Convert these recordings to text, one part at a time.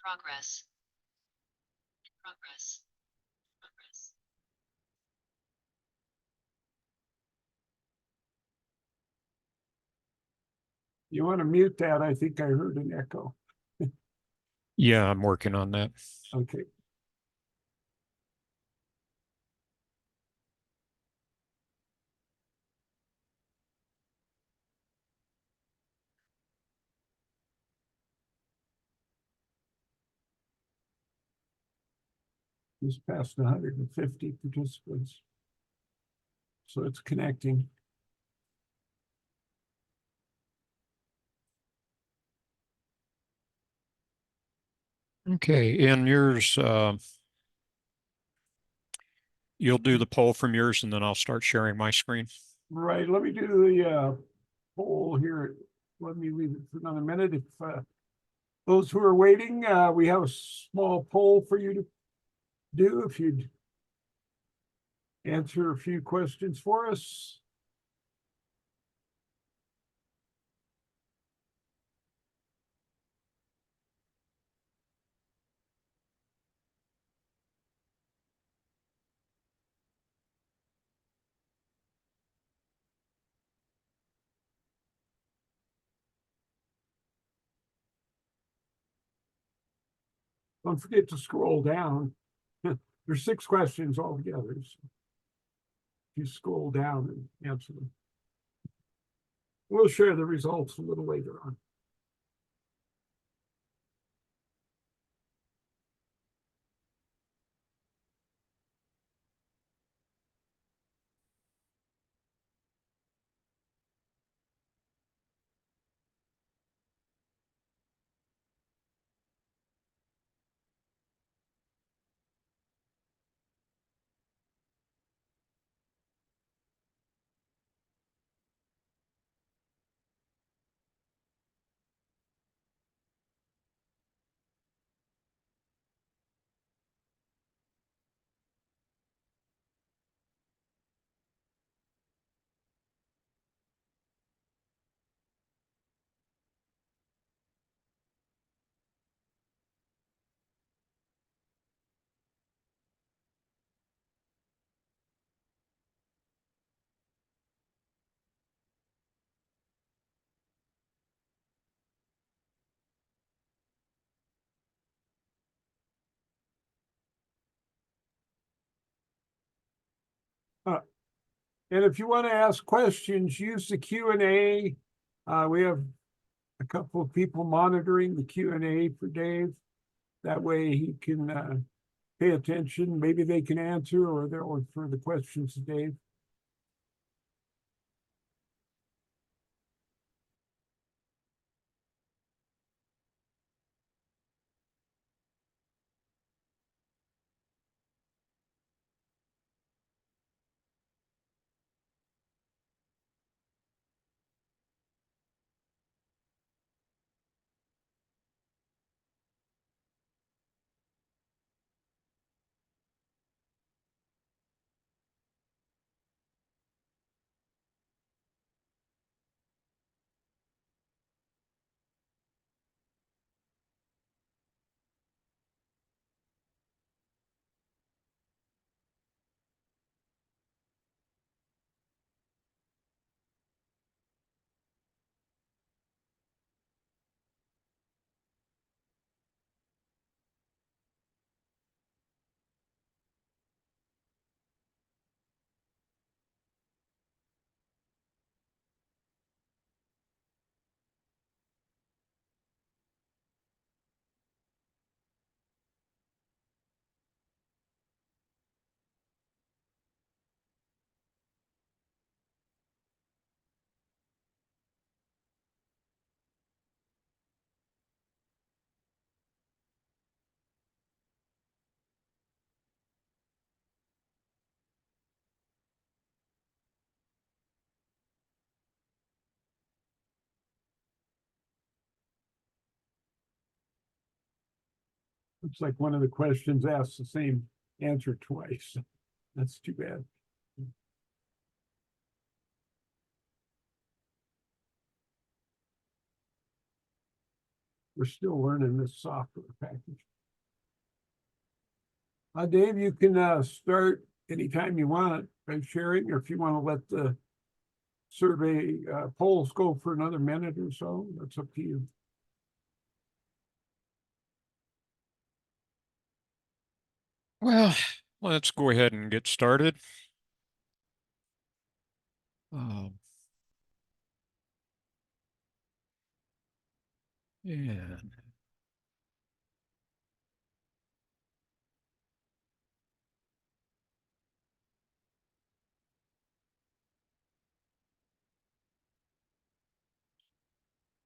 Progress. Progress. Progress. You want to mute that? I think I heard an echo. Yeah, I'm working on that. Okay. Just past 150 participants. So it's connecting. Okay, in yours, you'll do the poll from yours and then I'll start sharing my screen. Right, let me do the poll here. Let me leave it for another minute. If those who are waiting, we have a small poll for you to do if you'd answer a few questions for us. Don't forget to scroll down. There's 6 questions altogether. So you scroll down and answer them. We'll share the results a little later on. And if you want to ask questions, use the Q&A. We have a couple of people monitoring the Q&A for Dave. That way he can pay attention. Maybe they can answer or they'll refer the questions to Dave. Looks like one of the questions asked the same answer twice. That's too bad. we're still learning this software package. Dave, you can start anytime you want by sharing, or if you want to let the survey polls go for another minute or so, that's up to you. Well, let's go ahead and get started. Um, and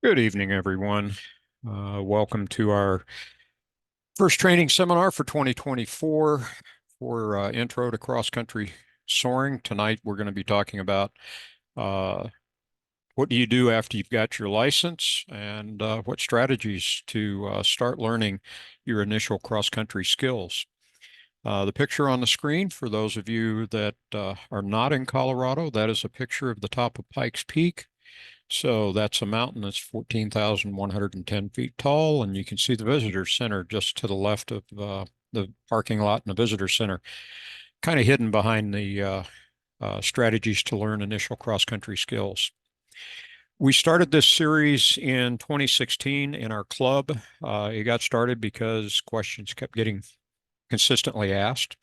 good evening, everyone. Welcome to our first training seminar for 2024 for Intro to Cross Country Soaring. Tonight, we're going to be talking about what do you do after you've got your license, and what strategies to start learning your initial cross-country skills. The picture on the screen, for those of you that are not in Colorado, that is a picture of the top of Pikes Peak. So that's a mountain that's 14,110 feet tall, and you can see the visitor center just to the left of the parking lot and the visitor center, kind of hidden behind the strategies to learn initial cross-country skills. We started this series in 2016 in our club. It got started because questions kept getting consistently asked.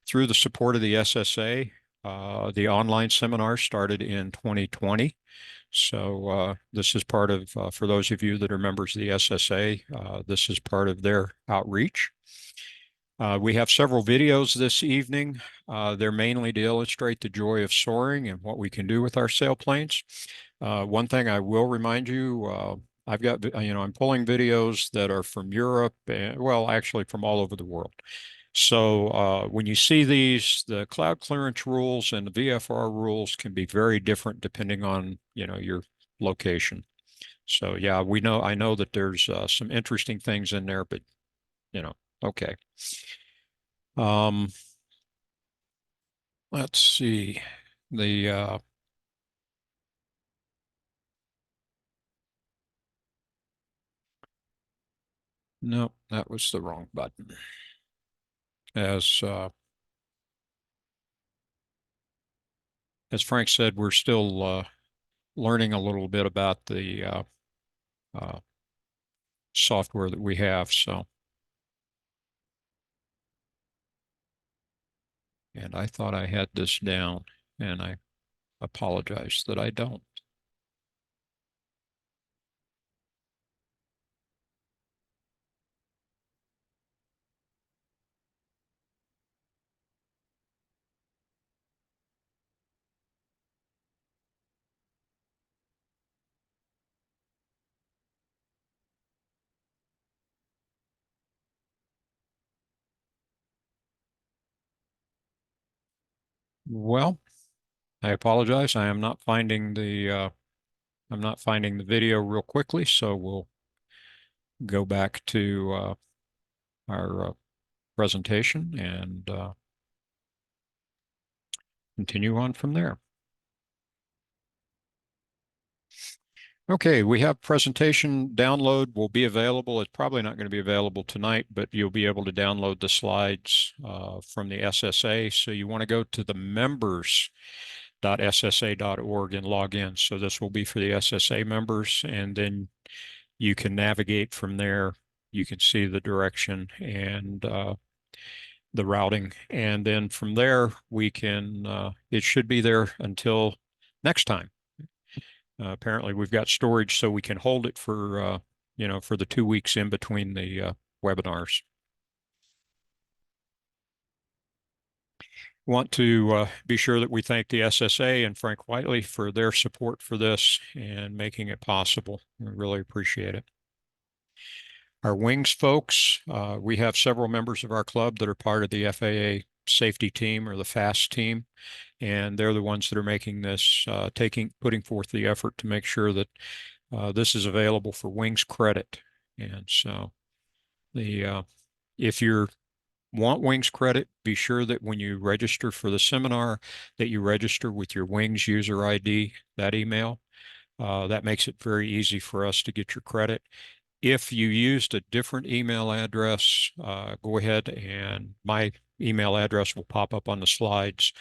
Through the support of the SSA, the online seminar started in 2020. So this is part of, for those of you that are members of the SSA, this is part of their outreach. We have several videos this evening. They're mainly to illustrate the joy of soaring and what we can do with our sailplanes. One thing I will remind you, I've got, I'm pulling videos that are from Europe, and, well, actually from all over the world. So when you see these, the cloud clearance rules and the VFR rules can be very different depending on, your location. So yeah, I know that there's some interesting things in there, but, okay. Um, let's see. The no, that was the wrong button. As Frank said, we're still learning a little bit about the uh, software that we have. So, and I thought I had this down, and I apologize that I don't. Well, I apologize. I'm not finding the video real quickly, so we'll go back to our presentation and continue on from there. Okay, we have presentation download will be available. It's probably not going to be available tonight, but you'll be able to download the slides from the SSA. So you want to go to the members.ssa.org and log in. So this will be for the SSA members, and then you can navigate from there. You can see the direction and the routing. And then from there, we can, it should be there until next time. Apparently, we've got storage so we can hold it for, for the 2 weeks in between the webinars. Want to be sure that we thank the SSA and Frank Whiteley for their support for this and making it possible. We really appreciate it. Our wings folks, we have several members of our club that are part of the FAA safety team or the FAST team, and they're the ones that are making this, putting forth the effort to make sure that this is available for wings credit. And so if you want wings credit, be sure that when you register for the seminar that you register with your wings user ID, that email. That makes it very easy for us to get your credit. If you used a different email address, go ahead and my email address will pop up on the slides.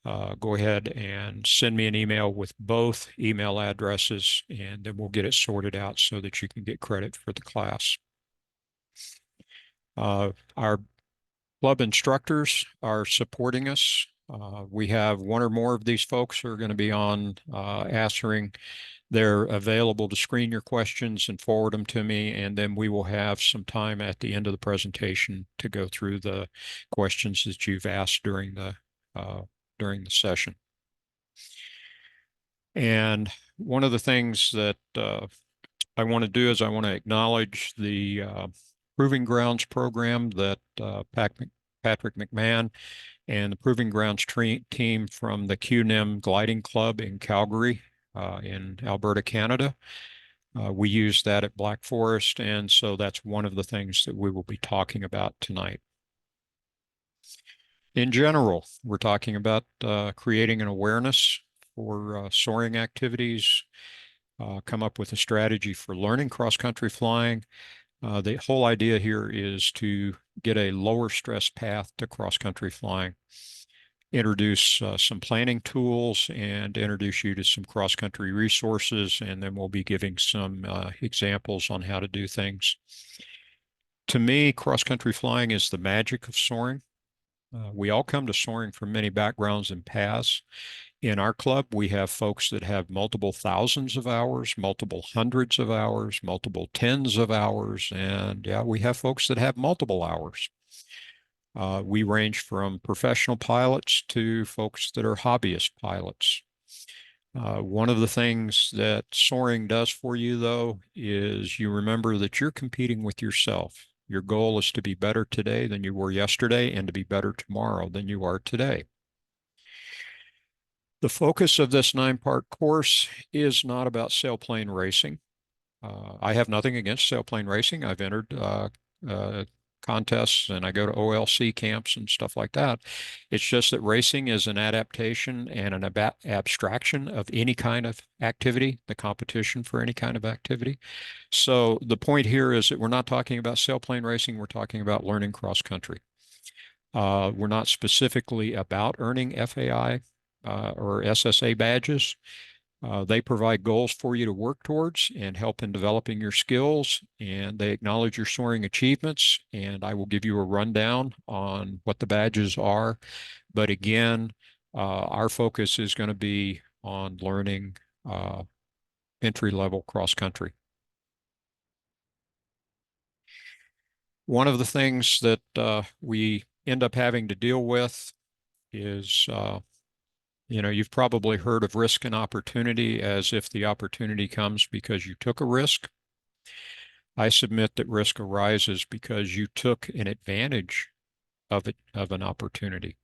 Go ahead and send me an email with both email addresses, and then we'll get it sorted out so that you can get credit for the class. Our club instructors are supporting us. We have one or more of these folks who are going to be on answering. They're available to screen your questions and forward them to me, and then we will have some time at the end of the presentation to go through the questions that you've asked during the session. And one of the things that I want to do is I want to acknowledge the Proving Grounds program that Patrick McMahon and the Proving Grounds team from the QNEM Gliding Club in Calgary in Alberta, Canada. We use that at Black Forest, and so that's one of the things that we will be talking about tonight. In general, we're talking about creating an awareness for soaring activities, come up with a strategy for learning cross-country flying. The whole idea here is to get a lower stress path to cross-country flying, introduce some planning tools, and introduce you to some cross-country resources, and then we'll be giving some examples on how to do things. To me, cross-country flying is the magic of soaring. We all come to soaring from many backgrounds and paths. In our club, we have folks that have multiple thousands of hours, multiple hundreds of hours, multiple tens of hours, and yeah, we have folks that have multiple hours. We range from professional pilots to folks that are hobbyist pilots. One of the things that soaring does for you, though, is you remember that you're competing with yourself. Your goal is to be better today than you were yesterday and to be better tomorrow than you are today. The focus of this 9-part course is not about sailplane racing. I have nothing against sailplane racing. I've entered contests and I go to OLC camps and stuff like that. It's just that racing is an adaptation and an abstraction of any kind of activity, the competition for any kind of activity. So the point here is that we're not talking about sailplane racing. We're talking about learning cross country. We're not specifically about earning FAI or SSA badges. They provide goals for you to work towards and help in developing your skills, and they acknowledge your soaring achievements, and I will give you a rundown on what the badges are. But again, our focus is going to be on learning entry-level cross-country. One of the things that we end up having to deal with is you've probably heard of risk and opportunity as if the opportunity comes because you took a risk. I submit that risk arises because you took an advantage of an opportunity.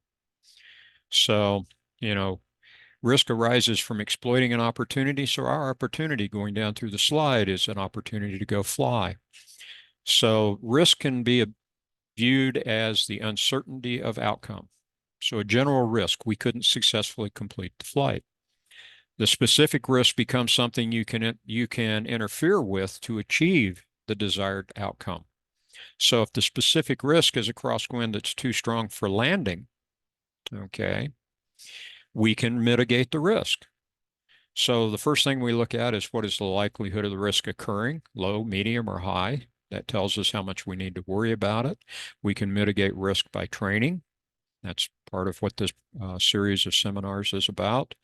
So, risk arises from exploiting an opportunity. So our opportunity going down through the slide is an opportunity to go fly. So risk can be viewed as the uncertainty of outcome. So a general risk, we couldn't successfully complete the flight. The specific risk becomes something you can interfere with to achieve the desired outcome. So if the specific risk is a crosswind that's too strong for landing, okay, we can mitigate the risk. So the first thing we look at is what is the likelihood of the risk occurring, low, medium, or high. That tells us how much we need to worry about it. We can mitigate risk by training. That's part of what this series of seminars is about.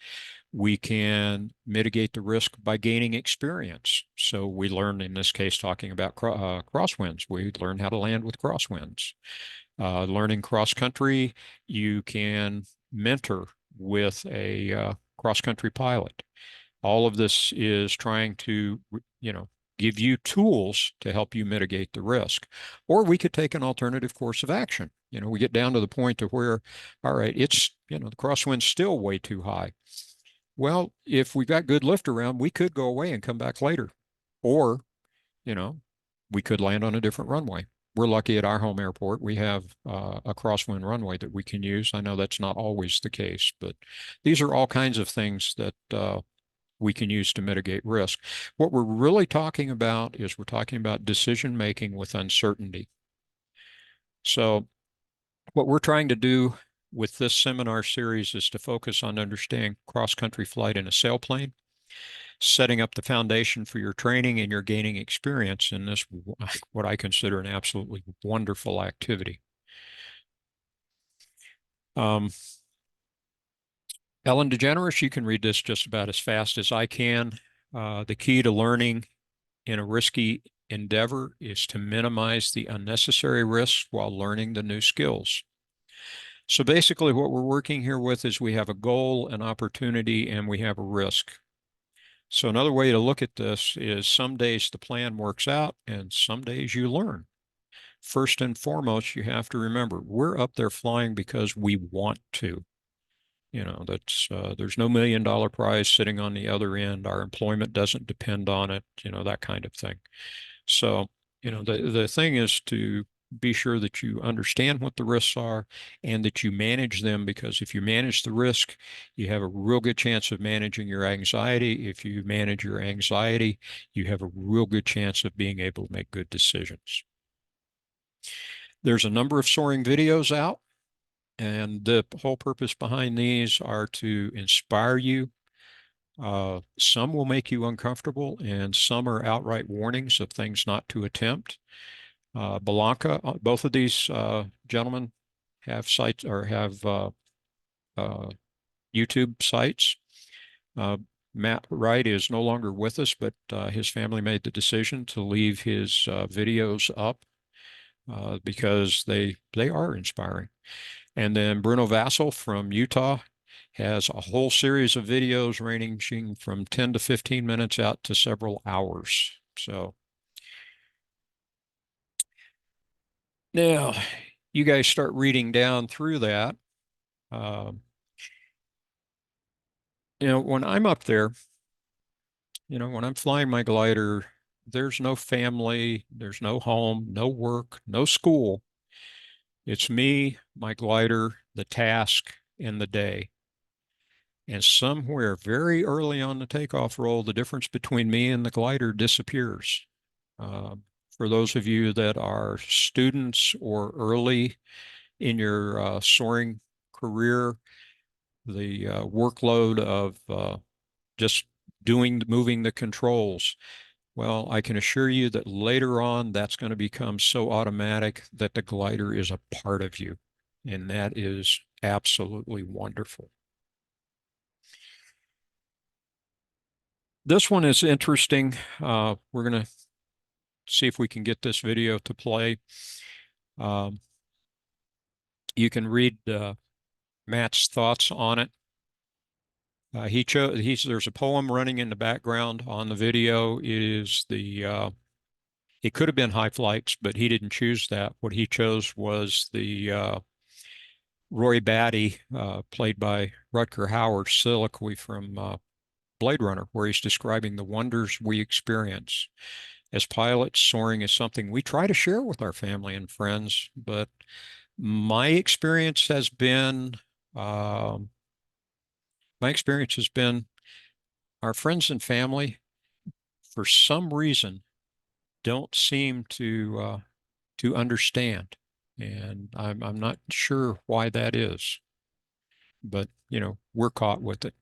We can mitigate the risk by gaining experience. So we learn, in this case, talking about crosswinds. We learn how to land with crosswinds. Learning cross-country, you can mentor with a cross-country pilot. All of this is trying to, give you tools to help you mitigate the risk. Or we could take an alternative course of action. We get down to the point to where, all right, it's, the crosswind's still way too high. Well, if we got good lift around, we could go away and come back later. Or, we could land on a different runway. We're lucky at our home airport. We have a crosswind runway that we can use. I know that's not always the case, but these are all kinds of things that we can use to mitigate risk. What we're really talking about is we're talking about decision making with uncertainty. So what we're trying to do with this seminar series is to focus on understanding cross-country flight in a sailplane, setting up the foundation for your training and your gaining experience in this, what I consider an absolutely wonderful activity. Ellen DeGeneres, you can read this just about as fast as I can. The key to learning in a risky endeavor is to minimize the unnecessary risks while learning the new skills. So basically what we're working here with is we have a goal, an opportunity, and we have a risk. So another way to look at this is some days the plan works out and some days you learn. First and foremost, you have to remember we're up there flying because we want to. You know, that's there's no $1 million prize sitting on the other end. Our employment doesn't depend on it, you know, that kind of thing. So, you know, the thing is to be sure that you understand what the risks are and that you manage them, because if you manage the risk, you have a real good chance of managing your anxiety. If you manage your anxiety, you have a real good chance of being able to make good decisions. There's a number of soaring videos out, and the whole purpose behind these are to inspire you. Some will make you uncomfortable, and some are outright warnings of things not to attempt. Belanca, both of these gentlemen have sites or have YouTube sites. Matt Wright is no longer with us, but his family made the decision to leave his videos up because they are inspiring. And then Bruno Vassell from Utah has a whole series of videos ranging from 10 to 15 minutes out to several hours. So now you guys start reading down through that. You know, when I'm up there, you know, when I'm flying my glider, there's no family, there's no home, no work, no school. It's me, my glider, the task, and the day. And somewhere very early on the takeoff roll, the difference between me and the glider disappears. For those of you that are students or early in your soaring career, the workload of just moving the controls. Well, I can assure you that later on, that's going to become so automatic that the glider is a part of you. And that is absolutely wonderful. This one is interesting. We're going to see if we can get this video to play. You can read Matt's thoughts on it. There's a poem running in the background on the video. It could have been High Flights, but he didn't choose that. What he chose was the Roy Batty, played by Rutger Hauer, soliloquy from Blade Runner, where he's describing the wonders we experience. As pilots, soaring is something we try to share with our family and friends, but my experience has been, um, our friends and family, for some reason, don't seem to understand, and I'm not sure why that is, but you know, we're caught with it.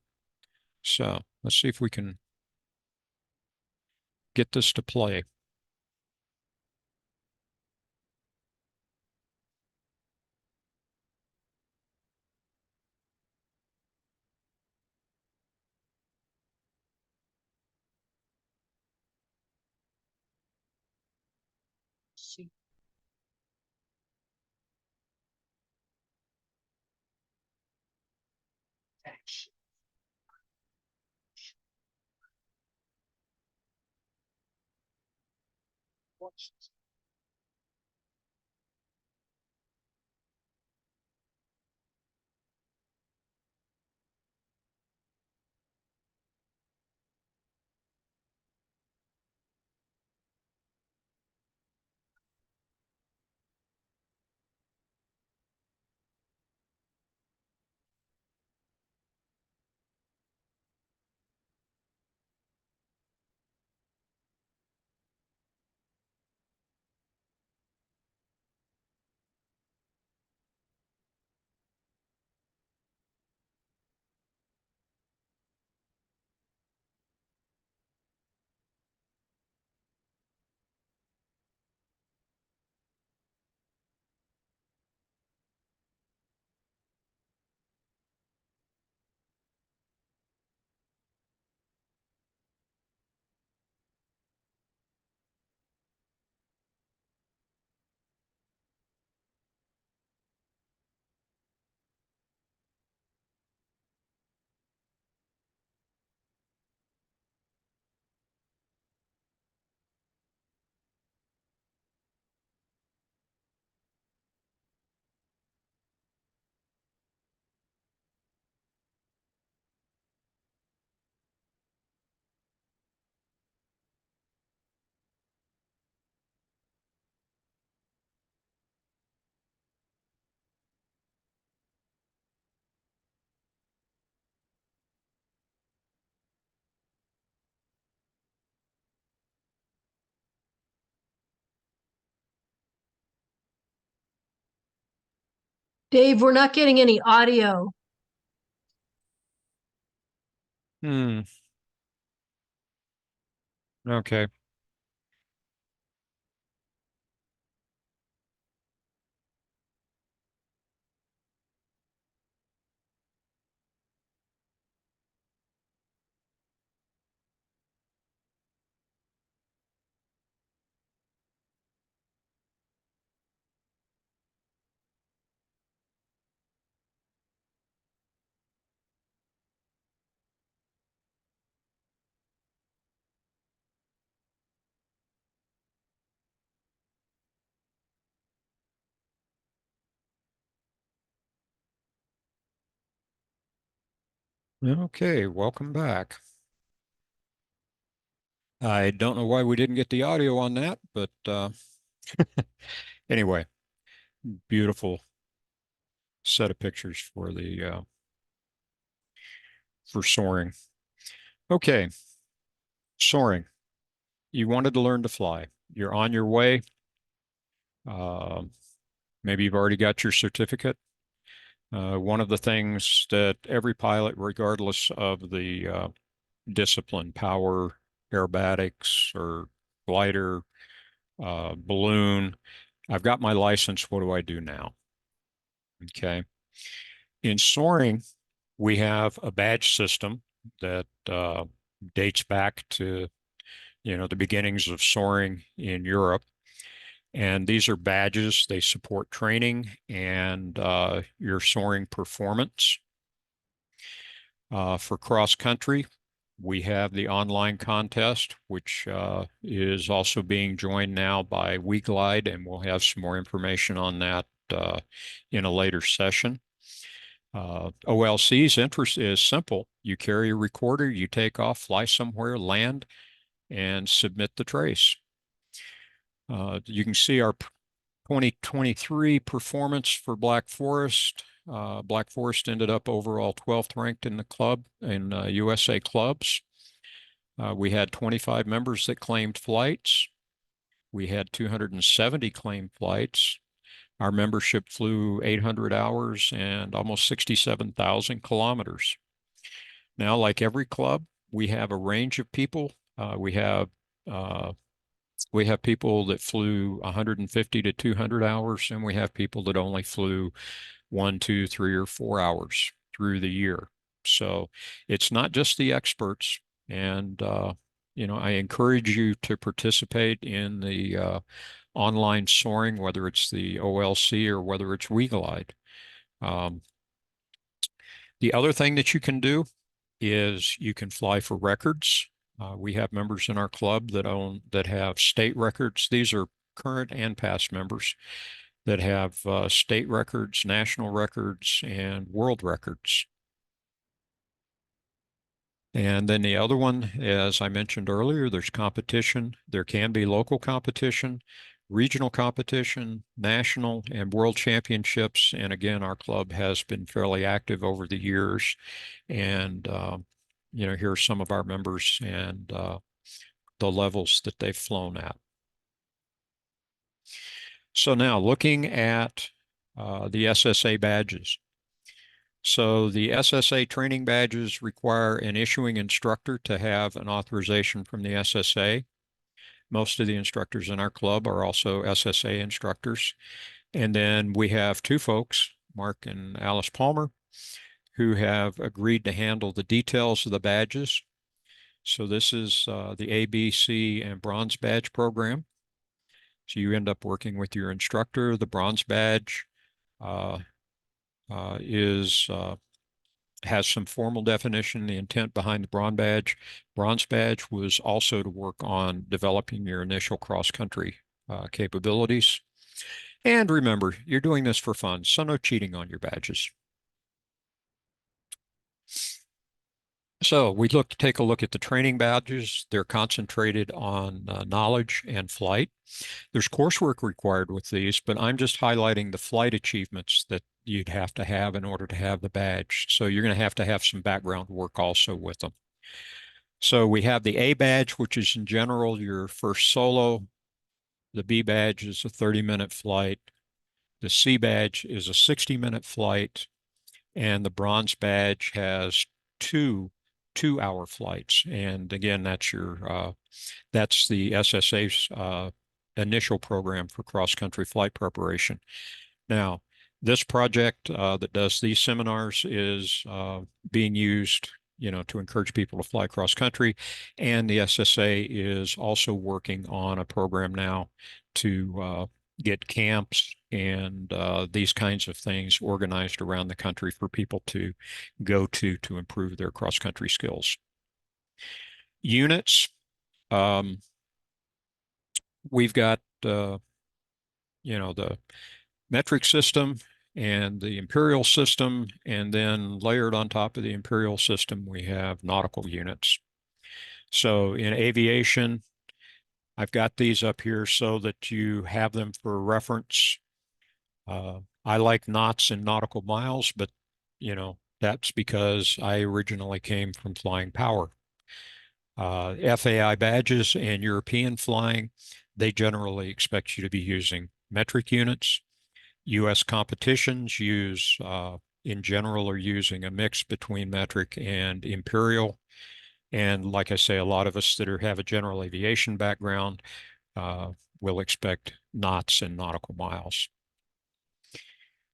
So let's see if we can get this to play. See. Action. Watch this. Dave, we're not getting any audio. Okay. Okay, welcome back. I don't know why we didn't get the audio on that, but anyway, beautiful set of pictures for the for soaring. Okay, soaring. You wanted to learn to fly. You're on your way. Maybe you've already got your certificate. One of the things that every pilot, regardless of the discipline, power, aerobatics, or glider, balloon, I've got my license. What do I do now? Okay. In soaring, we have a badge system that dates back to, the beginnings of soaring in Europe. And these are badges. They support training and your soaring performance. For cross country, we have the online contest, which is also being joined now by WeGlide, and we'll have some more information on that in a later session. OLC's interest is simple. You carry a recorder, you take off, fly somewhere, land, and submit the trace. You can see our 2023 performance for Black Forest. Black Forest ended up overall 12th ranked in the club, in USA clubs. We had 25 members that claimed flights. We had 270 claimed flights. Our membership flew 800 hours and almost 67,000 kilometers. Now, like every club, we have a range of people. We have people that flew 150 to 200 hours, and we have people that only flew 1, 2, 3, or 4 hours through the year. So it's not just the experts. And, I encourage you to participate in the online soaring, whether it's the OLC or whether it's WeGlide. The other thing that you can do is you can fly for records. We have members in our club that have state records. These are current and past members that have state records, national records, and world records. And then the other one, as I mentioned earlier, there's competition. There can be local competition, regional competition, national, and world championships. And again, our club has been fairly active over the years. And, here are some of our members and the levels that they've flown at. So now looking at the SSA badges. So the SSA training badges require an issuing instructor to have an authorization from the SSA. Most of the instructors in our club are also SSA instructors. And then we have two folks, Mark and Alice Palmer, who have agreed to handle the details of the badges. So this is the A, B, C, and bronze badge program. So you end up working with your instructor. The bronze badge has some formal definition. The intent behind the bronze badge was also to work on developing your initial cross-country capabilities. And remember, you're doing this for fun, so no cheating on your badges. So we take a look at the training badges. They're concentrated on knowledge and flight. There's coursework required with these, but I'm just highlighting the flight achievements that you'd have to have in order to have the badge. So you're going to have some background work also with them. So we have the A badge, which is in general your first solo. The B badge is a 30-minute flight. The C badge is a 60-minute flight, and the bronze badge has two-hour flights. And again, that's that's the SSA's initial program for cross-country flight preparation. Now, this project that does these seminars is being used, to encourage people to fly cross country. And the SSA is also working on a program now to get camps and these kinds of things organized around the country for people to go to improve their cross country skills. Units, we've got, the metric system and the imperial system, and then layered on top of the imperial system, we have nautical units. So in aviation, I've got these up here so that you have them for reference. I like knots and nautical miles, but that's because I originally came from flying power. FAI badges and European flying, they generally expect you to be using metric units. U.S. competitions in general, are using a mix between metric and imperial. And like I say, a lot of us that have a general aviation background will expect knots and nautical miles.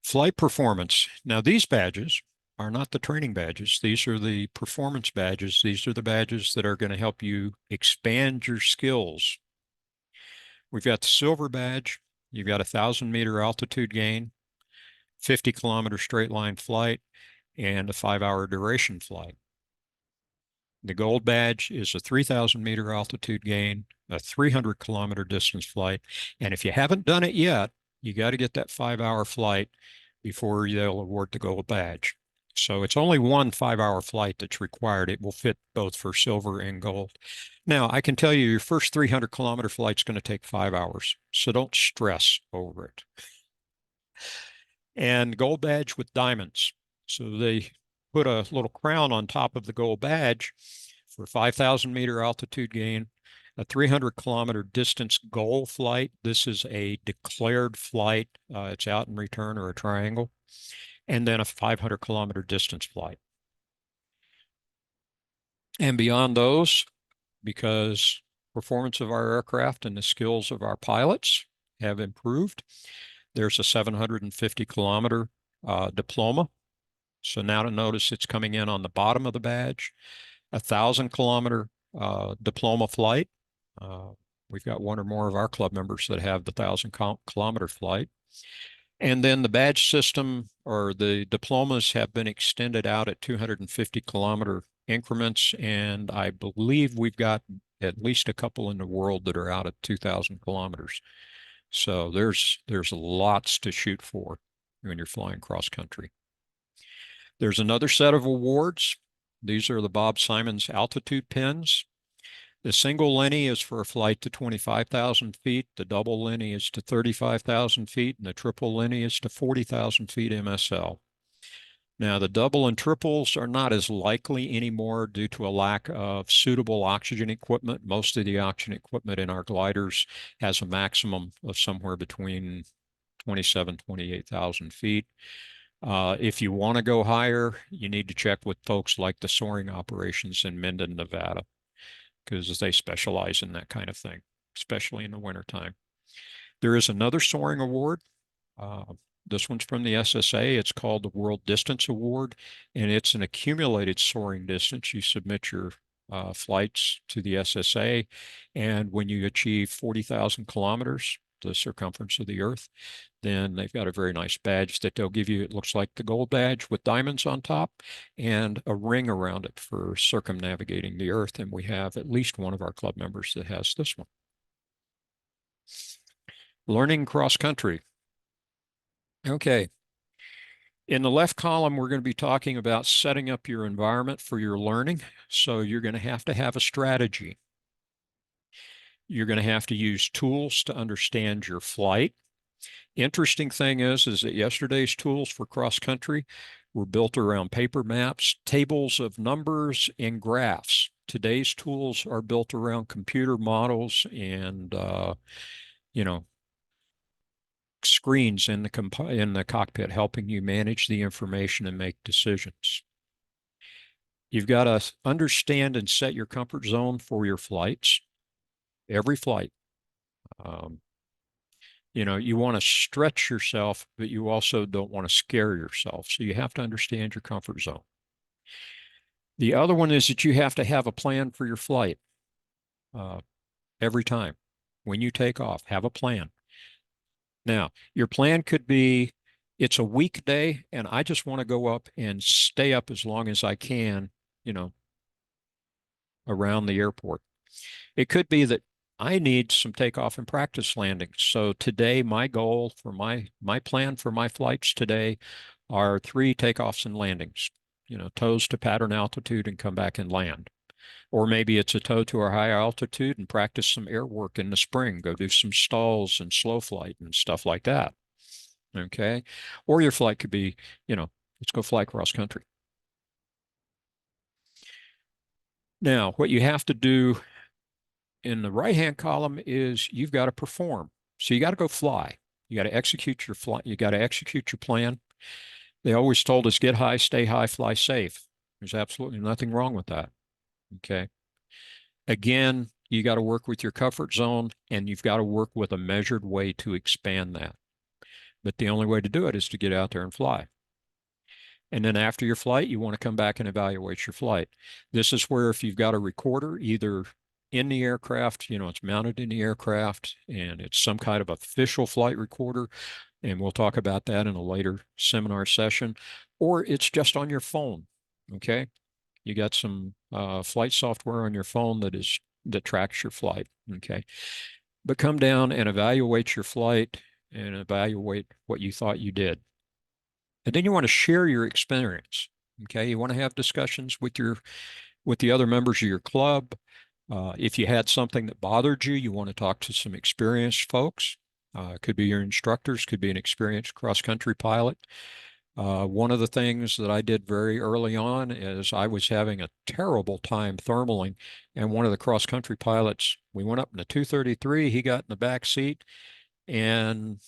Flight performance. Now, these badges are not the training badges. These are the performance badges. These are the badges that are going to help you expand your skills. We've got the silver badge. You've got a 1,000-meter altitude gain, 50-kilometer straight line flight, and a 5-hour duration flight. The gold badge is a 3,000-meter altitude gain, a 300-kilometer distance flight. And if you haven't done it yet, you got to get that 5-hour flight before they'll award the gold badge. So it's only one 5-hour flight that's required. It will fit both for silver and gold. Now, I can tell you your first 300-kilometer flight is going to take 5 hours, so don't stress over it. And gold badge with diamonds. So they put a little crown on top of the gold badge for 5,000-meter altitude gain, a 300-kilometer distance goal flight. This is a declared flight. It's out and return or a triangle. And then a 500-kilometer distance flight. And beyond those, because performance of our aircraft and the skills of our pilots have improved, there's a 750-kilometer diploma. So now to notice it's coming in on the bottom of the badge, a 1,000-kilometer diploma flight. We've got one or more of our club members that have the 1,000-kilometer flight. And then the badge system or the diplomas have been extended out at 250-kilometer increments. And I believe we've got at least a couple in the world that are out at 2,000 kilometers. So there's lots to shoot for when you're flying cross country. There's another set of awards. These are the Bob Simons altitude pins. The single Lenny is for a flight to 25,000 feet. The double Lenny is to 35,000 feet, and the triple Lenny is to 40,000 feet MSL. Now, the double and triples are not as likely anymore due to a lack of suitable oxygen equipment. Most of the oxygen equipment in our gliders has a maximum of somewhere between 27,000 and 28,000 feet. If you want to go higher, you need to check with folks like the Soaring operations in Minden, Nevada, because they specialize in that kind of thing, especially in the wintertime. There is another Soaring award. This one's from the SSA. It's called the World Distance Award, and it's an accumulated soaring distance. You submit your flights to the SSA, and when you achieve 40,000 kilometers, the circumference of the Earth, then they've got a very nice badge that they'll give you. It looks like the gold badge with diamonds on top and a ring around it for circumnavigating the Earth. And we have at least one of our club members that has this one. Learning cross country. Okay. In the left column, we're going to be talking about setting up your environment for your learning. So you're going to have a strategy. You're going to have to use tools to understand your flight. Interesting thing is that yesterday's tools for cross country were built around paper maps, tables of numbers, and graphs. Today's tools are built around computer models and, screens in the cockpit helping you manage the information and make decisions. You've got to understand and set your comfort zone for your flights, every flight. You want to stretch yourself, but you also don't want to scare yourself. So you have to understand your comfort zone. The other one is that you have to have a plan for your flight every time. When you take off, have a plan. Now, your plan could be, it's a weekday and I just want to go up and stay up as long as I can, around the airport. It could be that I need some takeoff and practice landings. So today, my goal for my plan for my flights today are 3 takeoffs and landings, tows to pattern altitude and come back and land. Or maybe it's a tow to a high altitude and practice some air work in the spring, go do some stalls and slow flight and stuff like that. Okay. Or your flight could be, let's go fly cross country. Now, what you have to do in the right-hand column is you've got to perform. So you got to go fly. You got to execute your flight. You got to execute your plan. They always told us, get high, stay high, fly safe. There's absolutely nothing wrong with that. Okay. Again, you got to work with your comfort zone and you've got to work with a measured way to expand that. But the only way to do it is to get out there and fly. And then after your flight, you want to come back and evaluate your flight. This is where if you've got a recorder, either in the aircraft, it's mounted in the aircraft and it's some kind of official flight recorder, and we'll talk about that in a later seminar session, or it's just on your phone, okay? You got some flight software on your phone that tracks your flight, okay? But come down and evaluate your flight and evaluate what you thought you did. And then you want to share your experience, okay? You want to have discussions with the other members of your club. If you had something that bothered you, you want to talk to some experienced folks. Could be your instructors, could be an experienced cross-country pilot. One of the things that I did very early on is I was having a terrible time thermaling, and one of the cross-country pilots, we went up in the 233, he got in the back seat, and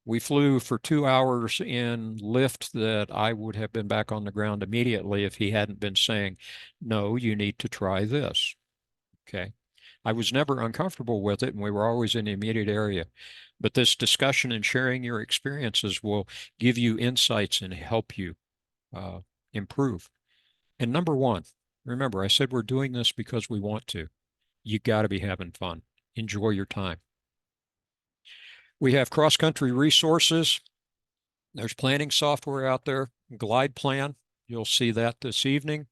we flew for 2 hours in lift that I would have been back on the ground immediately if he hadn't been saying, no, you need to try this. Okay. I was never uncomfortable with it, and we were always in the immediate area. But this discussion and sharing your experiences will give you insights and help you improve. And number one, remember, I said we're doing this because we want to. You got to be having fun. Enjoy your time. We have cross-country resources. There's planning software out there, Glide Plan. You'll see that this evening.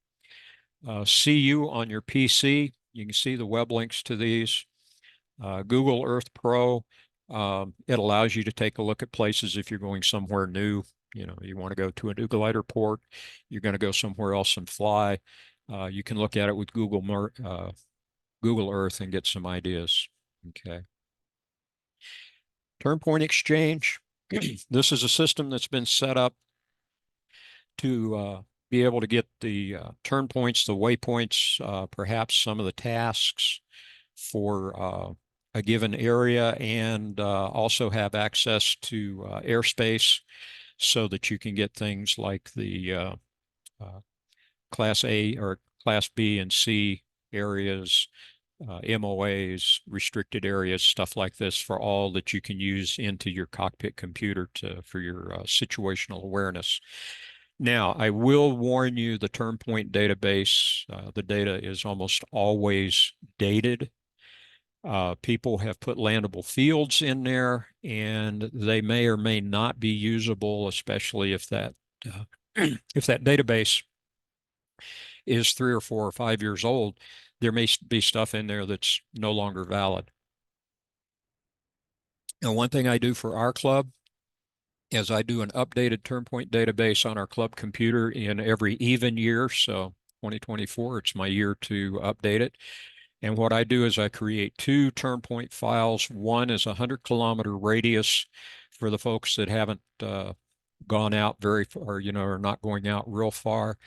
CU on your PC. You can see the web links to these. Google Earth Pro. It allows you to take a look at places if you're going somewhere new. You want to go to a new glider port. You're going to go somewhere else and fly. You can look at it with Google Earth and get some ideas. Okay. Turn point exchange. This is a system that's been set up to be able to get the turn points, the waypoints, perhaps some of the tasks for a given area, and also have access to airspace so that you can get things like the Class A or Class B and C areas, MOAs, restricted areas, stuff like this, for all that you can use into your cockpit computer for your situational awareness. Now, I will warn you, the turn point database, the data is almost always dated. People have put landable fields in there, and they may or may not be usable, especially if that if that database is 3 or 4 or 5 years old. There may be stuff in there that's no longer valid. Now, one thing I do for our club is I do an updated turn point database on our club computer in every even year. So 2024, it's my year to update it. And what I do is I create 2 turn point files. One is a 100-kilometer radius for the folks that haven't gone out very far, are not going out real far.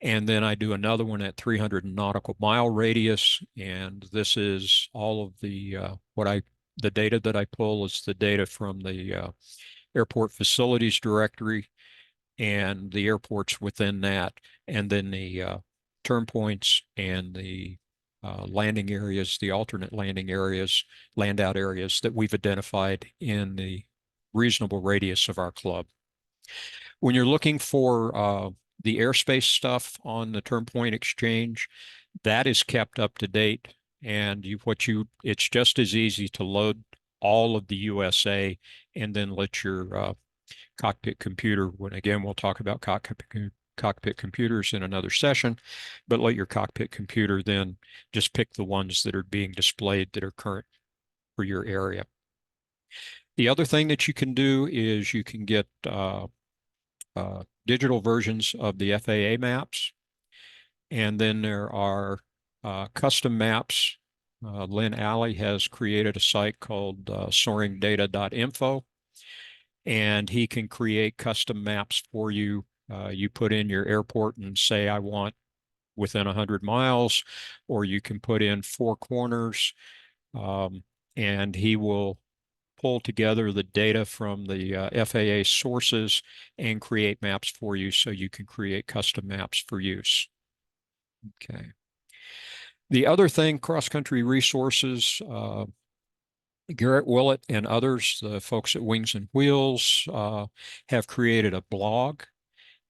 And then I do another one at 300 nautical mile radius. And this is all of the the data that I pull is the data from the airport facilities directory and the airports within that, and then the turn points and the landing areas, the alternate landing areas, land out areas that we've identified in the reasonable radius of our club. When you're looking for the airspace stuff on the turn point exchange, that is kept up to date. And it's just as easy to load all of the USA and then let your cockpit computer, when again, we'll talk about cockpit computers in another session, but let your cockpit computer then just pick the ones that are being displayed that are current for your area. The other thing that you can do is you can get digital versions of the FAA maps, and then there are custom maps. Lynn Alley has created a site called soaringdata.info, and he can create custom maps for you. You put in your airport and say, I want within 100 miles, or you can put in 4 corners, and he will pull together the data from the FAA sources and create maps for you so you can create custom maps for use. Okay. The other thing, cross-country resources, Garrett Willett and others, the folks at Wings and Wheels, have created a blog,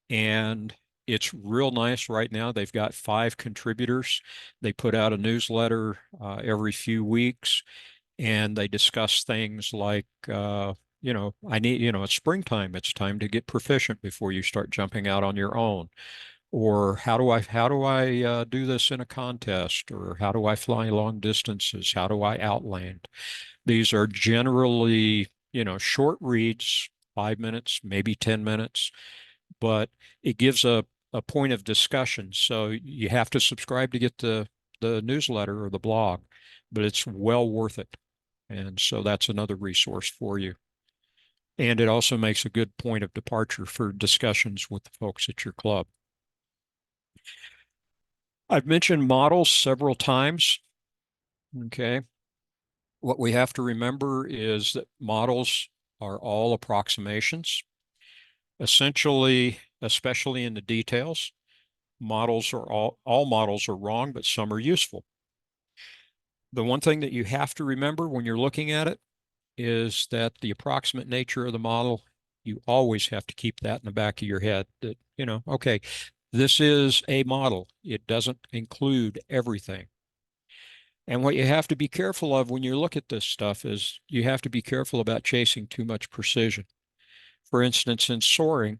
and it's real nice right now. They've got 5 contributors. They put out a newsletter every few weeks, and they discuss things like, it's springtime. It's time to get proficient before you start jumping out on your own. Or how do I do this in a contest? Or how do I fly long distances? How do I outland? These are generally, short reads, 5 minutes, maybe 10 minutes, but it gives a point of discussion. So you have to subscribe to get the newsletter or the blog, but it's well worth it. And so that's another resource for you. And it also makes a good point of departure for discussions with the folks at your club. I've mentioned models several times. Okay. What we have to remember is that models are all approximations. Essentially, especially in the details, models are all models are wrong, but some are useful. The one thing that you have to remember when you're looking at it is that the approximate nature of the model, you always have to keep that in the back of your head that, okay, this is a model. It doesn't include everything. And what you have to be careful of when you look at this stuff is you have to be careful about chasing too much precision. For instance, in soaring,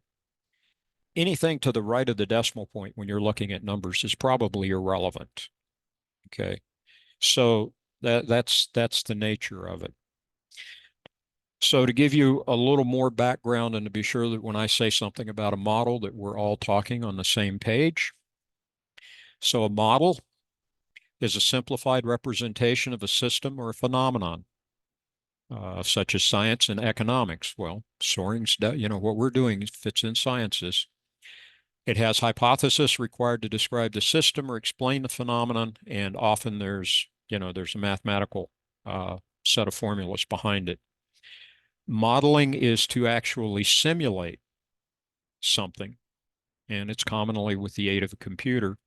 anything to the right of the decimal point when you're looking at numbers is probably irrelevant. Okay. So that's the nature of it. So to give you a little more background and to be sure that when I say something about a model that we're all talking on the same page. So a model is a simplified representation of a system or a phenomenon, such as science and economics. Well, soaring's, what we're doing fits in sciences. It has hypothesis required to describe the system or explain the phenomenon, and often there's a mathematical set of formulas behind it. Modeling is to actually simulate something, and it's commonly with the aid of a computer.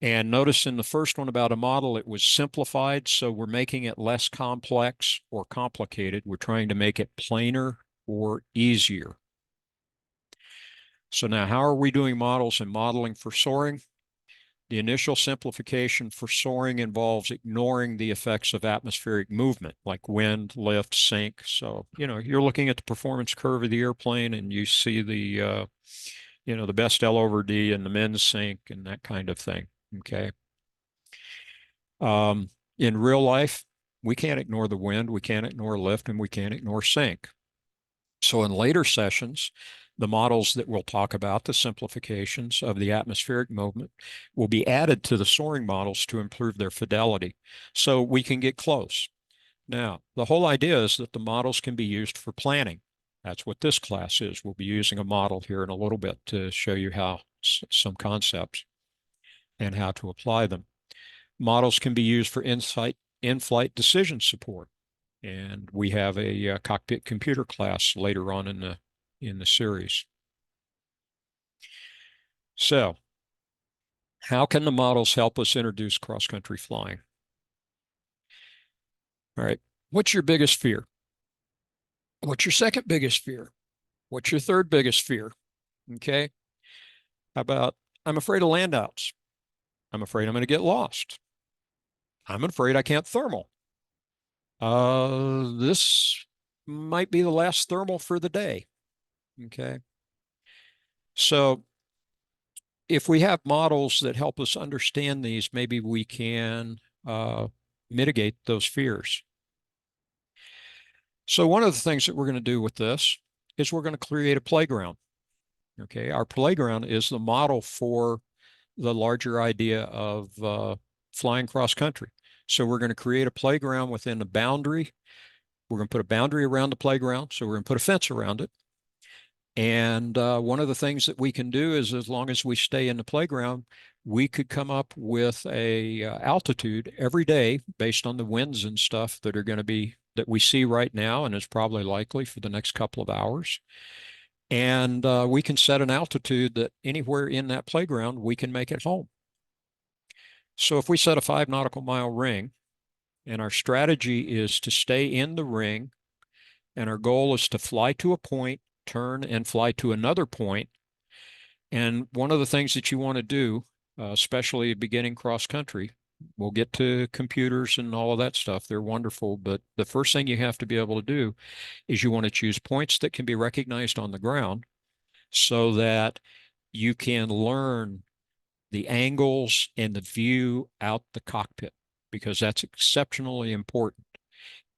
And notice in the first one about a model, it was simplified, so we're making it less complex or complicated. We're trying to make it plainer or easier. So now how are we doing models and modeling for soaring? The initial simplification for soaring involves ignoring the effects of atmospheric movement, like wind, lift, sink. So, you're looking at the performance curve of the airplane and you see the best L over D and the min sink and that kind of thing. Okay. In real life, we can't ignore the wind, we can't ignore lift, and we can't ignore sink. So in later sessions, the models that we'll talk about, the simplifications of the atmospheric movement, will be added to the soaring models to improve their fidelity so we can get close. Now, the whole idea is that the models can be used for planning. That's what this class is. We'll be using a model here in a little bit to show you how some concepts and how to apply them. Models can be used for in-flight decision support. And we have a cockpit computer class later on in the series. So, how can the models help us introduce cross-country flying? All right, what's your biggest fear? What's your second biggest fear? What's your third biggest fear? Okay. How about, I'm afraid of landouts. I'm afraid I'm going to get lost. I'm afraid I can't thermal. This might be the last thermal for the day. Okay. So if we have models that help us understand these, maybe we can mitigate those fears. So one of the things that we're going to do with this is we're going to create a playground. Okay, our playground is the model for the larger idea of flying cross country. So we're going to create a playground within a boundary. We're going to put a boundary around the playground. So we're going to put a fence around it. And one of the things that we can do is, as long as we stay in the playground, we could come up with a altitude every day based on the winds and stuff that are going to be, that we see right now and is probably likely for the next couple of hours. And we can set an altitude that anywhere in that playground, we can make it home. So if we set a 5 nautical mile ring, and our strategy is to stay in the ring, and our goal is to fly to a point, turn and fly to another point. And one of the things that you want to do, especially beginning cross country, we'll get to computers and all of that stuff. They're wonderful. But the first thing you have to be able to do is you want to choose points that can be recognized on the ground so that you can learn the angles and the view out the cockpit, because that's exceptionally important.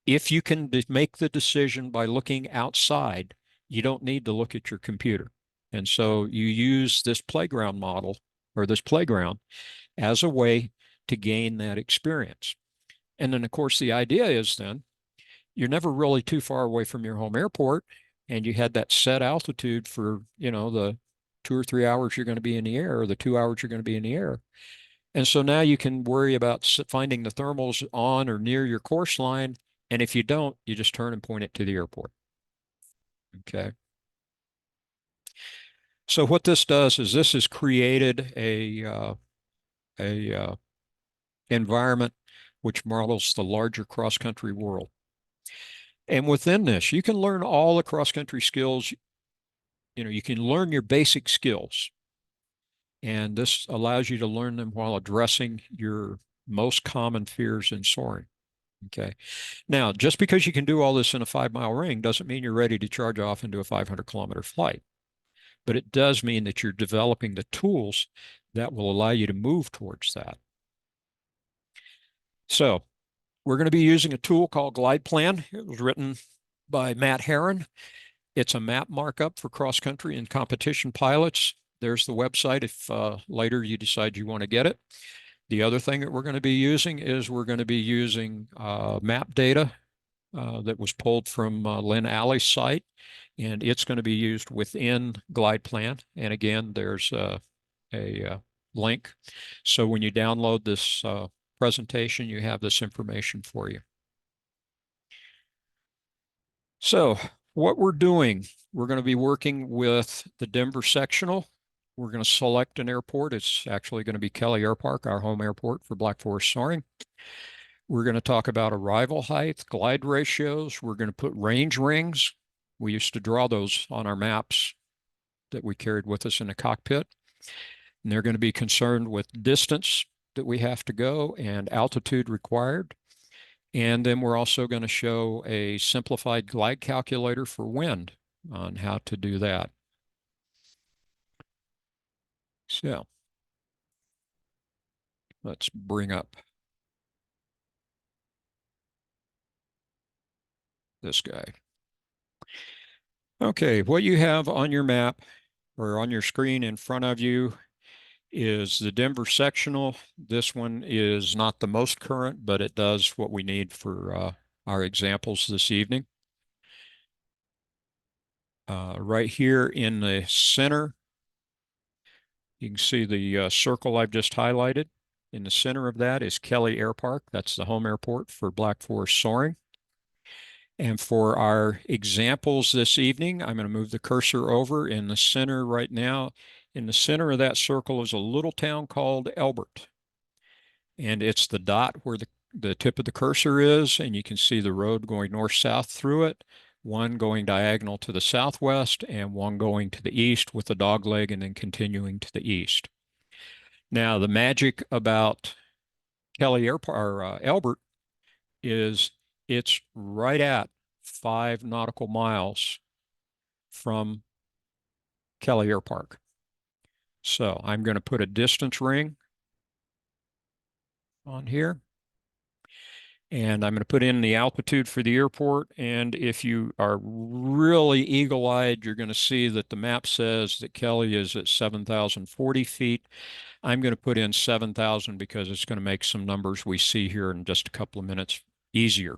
If you can make the decision by looking outside, you don't need to look at your computer. And so you use this playground model, or this playground, as a way to gain that experience. And then, of course, the idea is then you're never really too far away from your home airport, and you had that set altitude for, the 2 or 3 hours you're going to be in the air, or the 2 hours you're going to be in the air. And so now you can worry about finding the thermals on or near your course line. And if you don't, you just turn and point it to the airport. Okay. So what this does is this has created a environment which models the larger cross-country world. And within this, you can learn all the cross-country skills. You can learn your basic skills. And this allows you to learn them while addressing your most common fears in soaring. Okay. Now, just because you can do all this in a 5-mile ring doesn't mean you're ready to charge off into a 500-kilometer flight. But it does mean that you're developing the tools that will allow you to move towards that. So we're going to be using a tool called Glide Plan. It was written by Matt Herron. It's a map markup for cross-country and competition pilots. There's the website if later you decide you want to get it. The other thing that we're going to be using is we're going to be using map data that was pulled from Lynn Alley's site, and it's going to be used within Glide Plan. And again, there's a link. So when you download this presentation, you have this information for you. So what we're doing, we're going to be working with the Denver sectional. We're going to select an airport. It's actually going to be Kelly Air Park, our home airport for Black Forest Soaring. We're going to talk about arrival height, glide ratios. We're going to put range rings. We used to draw those on our maps that we carried with us in the cockpit. And they're going to be concerned with distance that we have to go and altitude required. And then we're also going to show a simplified glide calculator for wind on how to do that. So let's bring up this guy. Okay, what you have on your map or on your screen in front of you is the Denver sectional. This one is not the most current, but it does what we need for our examples this evening. Right here in the center, you can see the circle I've just highlighted. In the center of that is Kelly Air Park. That's the home airport for Black Forest Soaring. And for our examples this evening, I'm going to move the cursor over in the center right now. In the center of that circle is a little town called Elbert. And it's the dot where the tip of the cursor is, and you can see the road going north-south through it, one going diagonal to the southwest and one going to the east with a dog leg and then continuing to the east. Now, the magic about Kelly Airport, or Elbert, is it's right at 5 nautical miles from Kelly Air Park. So I'm going to put a distance ring on here. And I'm going to put in the altitude for the airport. And if you are really eagle-eyed, you're going to see that the map says that Kelly is at 7,040 feet. I'm going to put in 7,000 because it's going to make some numbers we see here in just a couple of minutes easier.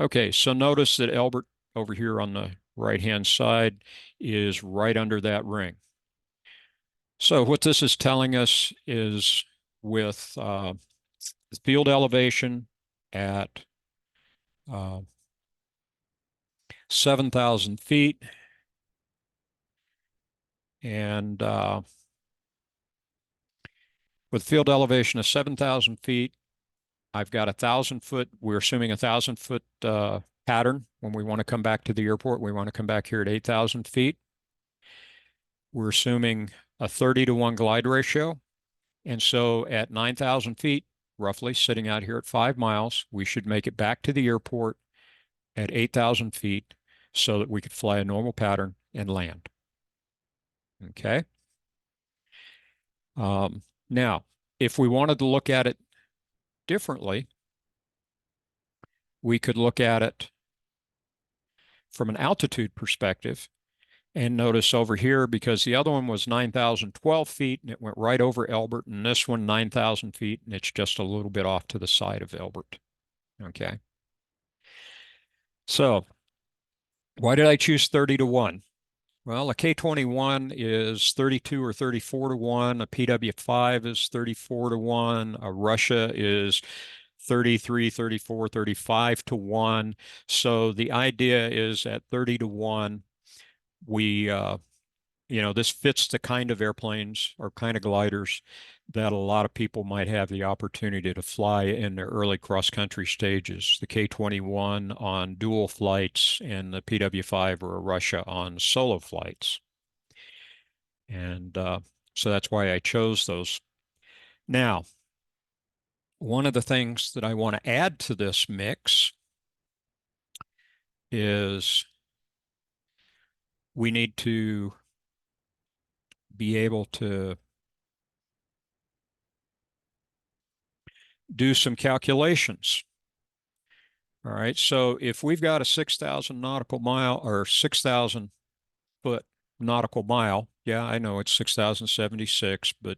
Okay, so notice that Elbert over here on the right-hand side is right under that ring. So what this is telling us is with the field elevation at 7,000 feet and with field elevation of 7,000 feet, I've got 1,000 foot. We're assuming 1,000 foot pattern. When we want to come back to the airport, we want to come back here at 8,000 feet. We're assuming a 30-to-1 glide ratio. And so at 9,000 feet, roughly sitting out here at 5 miles, we should make it back to the airport at 8,000 feet so that we could fly a normal pattern and land. Okay. Now, if we wanted to look at it differently, we could look at it from an altitude perspective. And notice over here, because the other one was 9,012 feet and it went right over Elbert, and this one 9,000 feet and it's just a little bit off to the side of Elbert. Okay. So why did I choose 30-to-1? Well, a K-21 is 32 or 34-to-1. A PW-5 is 34-to-1. A Russia is 33, 34, 35-to-1. So the idea is at 30-to-1, we, this fits the kind of airplanes or kind of gliders that a lot of people might have the opportunity to fly in their early cross-country stages. The K-21 on dual flights and the PW-5 or a Russia on solo flights. And so that's why I chose those. Now, one of the things that I want to add to this mix is we need to be able to do some calculations. All right, so if we've got a 6,000 nautical mile or 6,000 foot nautical mile, yeah, I know it's 6,076, but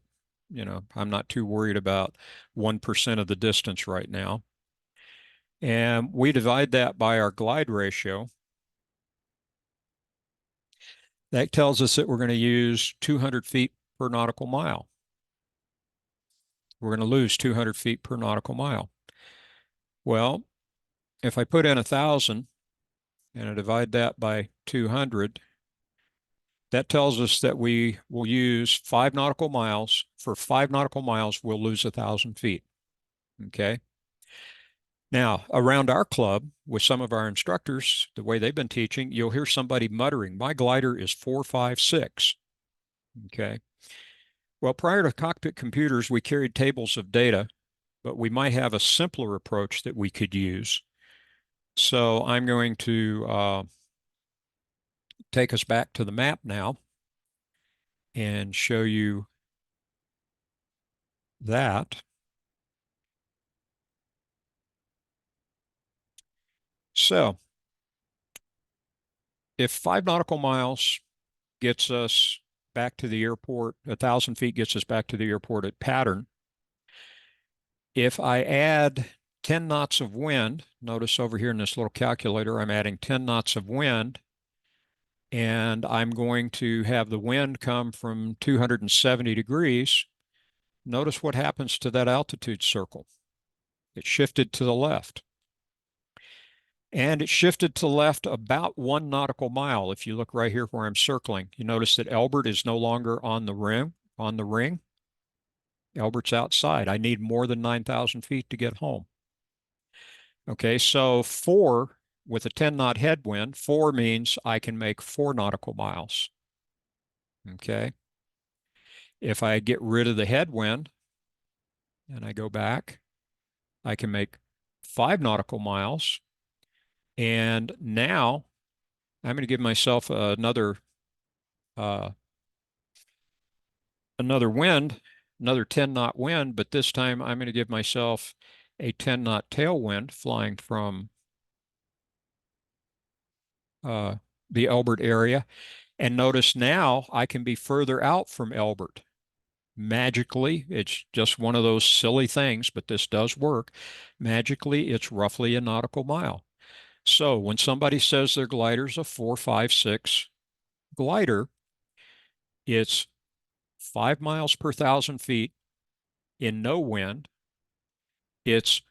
I'm not too worried about 1% of the distance right now. And we divide that by our glide ratio. That tells us that we're going to use 200 feet per nautical mile. We're going to lose 200 feet per nautical mile. Well, if I put in 1,000 and I divide that by 200, that tells us that we will use 5 nautical miles. For 5 nautical miles, we'll lose 1,000 feet. Okay. Now, around our club, with some of our instructors, the way they've been teaching, you'll hear somebody muttering, my glider is 456. Okay. Well, prior to cockpit computers, we carried tables of data, but we might have a simpler approach that we could use. So I'm going to take us back to the map now and show you that. So if 5 nautical miles gets us back to the airport, 1,000 feet gets us back to the airport at pattern, if I add 10 knots of wind, notice over here in this little calculator, I'm adding 10 knots of wind, and I'm going to have the wind come from 270 degrees. Notice what happens to that altitude circle. It shifted to the left. And it shifted to the left about 1 nautical mile. If you look right here where I'm circling, you notice that Elbert is no longer on the ring. Elbert's outside. I need more than 9,000 feet to get home. Okay, so 4 with a 10 knot headwind, 4 means I can make 4 nautical miles. Okay. If I get rid of the headwind and I go back, I can make 5 nautical miles. And now I'm going to give myself another wind, another 10 knot wind, but this time I'm going to give myself a 10 knot tailwind flying from the Elbert area. And notice now I can be further out from Elbert. Magically, it's just one of those silly things, but this does work. Magically, it's roughly a nautical mile. So when somebody says their glider's a 456 glider, it's 5 miles per 1,000 feet in no wind. It's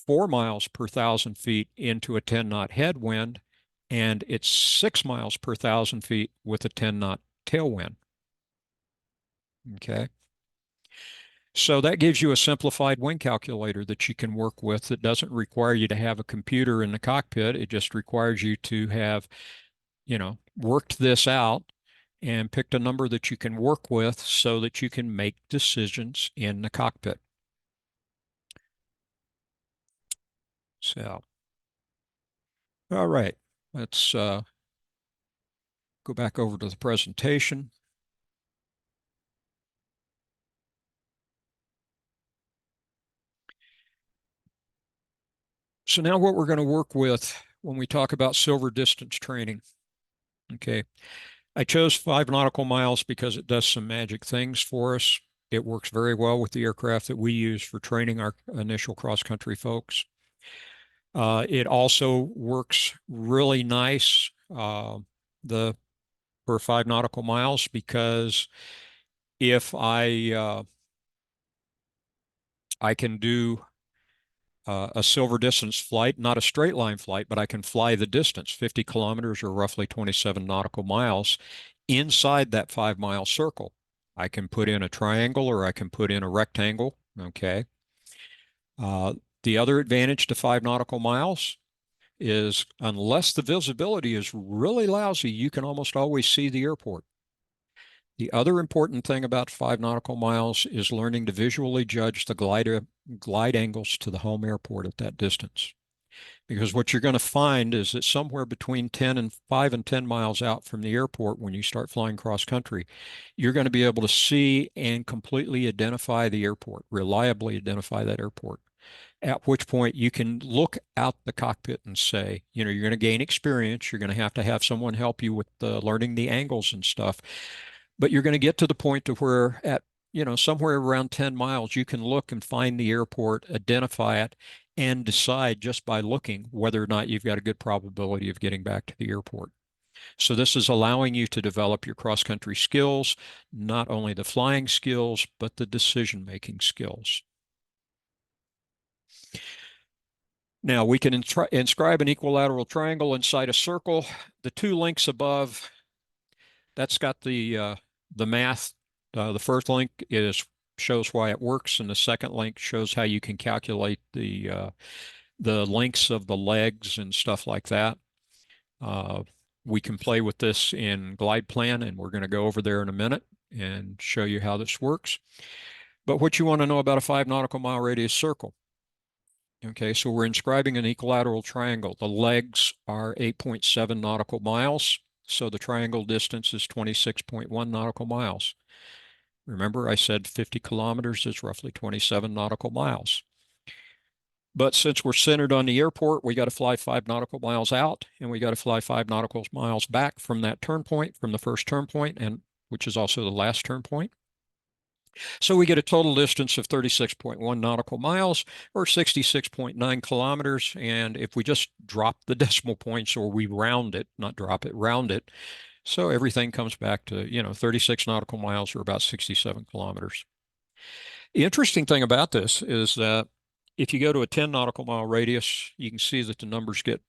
4 miles per 1,000 feet into a 10 knot headwind, and it's 6 miles per 1,000 feet with a 10 knot tailwind. Okay. So that gives you a simplified wing calculator that you can work with that doesn't require you to have a computer in the cockpit. It just requires you to have, worked this out and picked a number that you can work with so that you can make decisions in the cockpit. So, all right, let's go back over to the presentation. So now what we're going to work with when we talk about silver distance training. Okay. I chose 5 nautical miles because it does some magic things for us. It works very well with the aircraft that we use for training our initial cross-country folks. It also works really nice for 5 nautical miles because if I can do a silver distance flight, not a straight line flight, but I can fly the distance, 50 kilometers or roughly 27 nautical miles inside that 5-mile circle. I can put in a triangle or I can put in a rectangle. Okay. The other advantage to 5 nautical miles is unless the visibility is really lousy, you can almost always see the airport. The other important thing about 5 nautical miles is learning to visually judge the glide angles to the home airport at that distance. Because what you're going to find is that somewhere between 5 and 10 miles out from the airport, when you start flying cross country, you're going to be able to see and completely identify the airport, reliably identify that airport. At which point you can look out the cockpit and say, you're going to gain experience. You're going to have someone help you with learning the angles and stuff. But you're going to get to the point to where at, somewhere around 10 miles, you can look and find the airport, identify it, and decide just by looking whether or not you've got a good probability of getting back to the airport. So this is allowing you to develop your cross-country skills, not only the flying skills, but the decision-making skills. Now we can inscribe an equilateral triangle inside a circle. The 2 links above, that's got the math. The first link shows why it works, and the second link shows how you can calculate the lengths of the legs and stuff like that. We can play with this in Glide Plan, and we're going to go over there in a minute and show you how this works. But what you want to know about a 5 nautical mile radius circle. Okay, so we're inscribing an equilateral triangle. The legs are 8.7 nautical miles, so the triangle distance is 26.1 nautical miles. Remember, I said 50 kilometers is roughly 27 nautical miles. But since we're centered on the airport, we got to fly 5 nautical miles out, and we got to fly 5 nautical miles back from that turn point, from the first turn point, and which is also the last turn point. So we get a total distance of 36.1 nautical miles or 66.9 kilometers. And if we just drop the decimal points, or we round it, not drop it, round it, so everything comes back to, 36 nautical miles or about 67 kilometers. The interesting thing about this is that if you go to a 10 nautical mile radius, you can see that the numbers get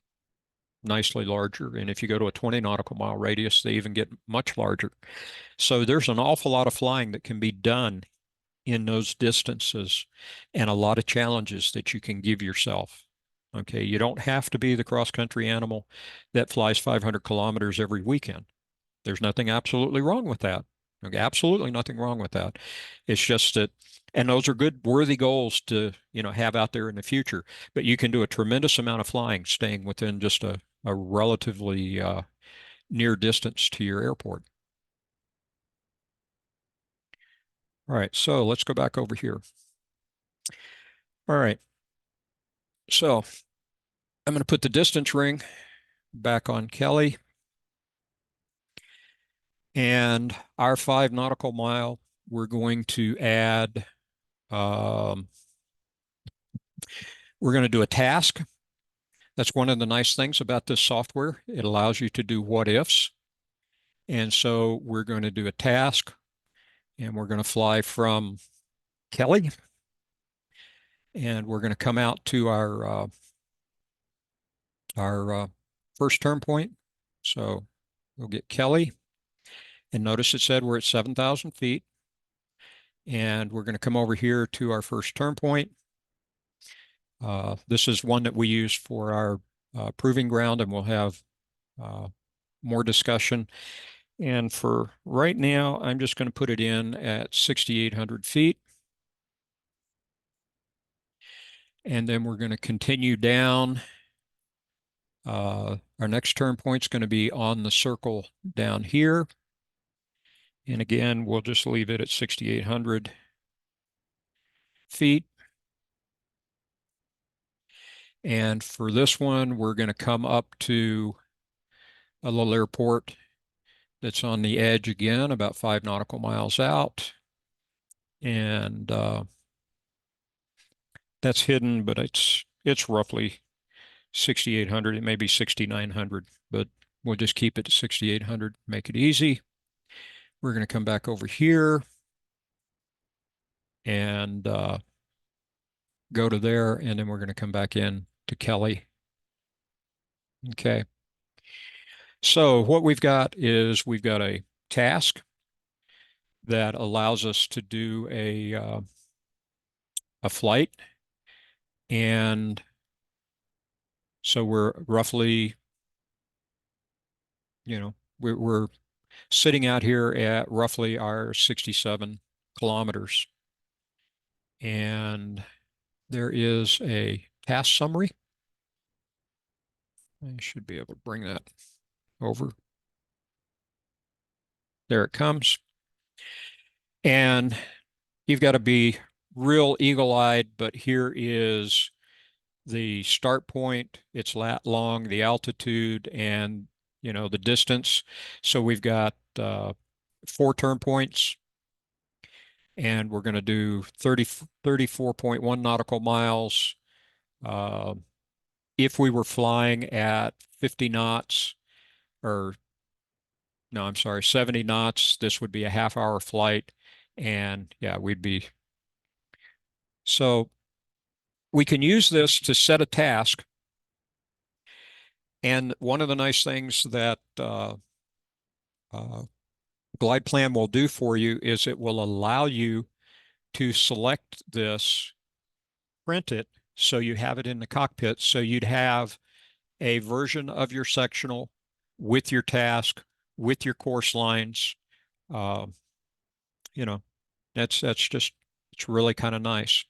nicely larger. And if you go to a 20 nautical mile radius, they even get much larger. So there's an awful lot of flying that can be done in those distances and a lot of challenges that you can give yourself. Okay, you don't have to be the cross-country animal that flies 500 kilometers every weekend. There's nothing absolutely wrong with that. Okay, absolutely nothing wrong with that. It's just that, and those are good, worthy goals to, have out there in the future. But you can do a tremendous amount of flying staying within just a relatively near distance to your airport. All right, so let's go back over here. All right, so I'm going to put the distance ring back on Kelly. And our 5 nautical mile, we're going to add, we're going to do a task. That's one of the nice things about this software. It allows you to do what ifs. And so we're going to do a task, and we're going to fly from Kelly. And we're going to come out to our first turn point. So we'll get Kelly. And notice it said we're at 7,000 feet. And we're going to come over here to our first turn point. This is one that we use for our proving ground, and we'll have more discussion. And for right now, I'm just going to put it in at 6,800 feet. And then we're going to continue down. Our next turn point is going to be on the circle down here. And again, we'll just leave it at 6,800 feet. And for this one, we're going to come up to a little airport that's on the edge again, about 5 nautical miles out. And that's hidden, but it's roughly 6,800. It may be 6,900, but we'll just keep it to 6,800, make it easy. We're going to come back over here and go to there, and then we're going to come back in to Kelly. Okay. So what we've got is we've got a task that allows us to do a flight. And so we're roughly, we're sitting out here at roughly our 67 kilometers. And there is a task summary. I should be able to bring that over. There it comes. And you've got to be real eagle-eyed, but here is the start point, its lat long, the altitude, and the distance. So we've got 4 turn points, and we're going to do 34.1 nautical miles. If we were flying at 50 knots, or no, I'm sorry, 70 knots, this would be a half-hour flight, and yeah, we'd be. So we can use this to set a task. And one of the nice things that Glide Plan will do for you is it will allow you to select this, print it, so you have it in the cockpit. So you'd have a version of your sectional with your task, with your course lines. That's just, it's really kind of nice.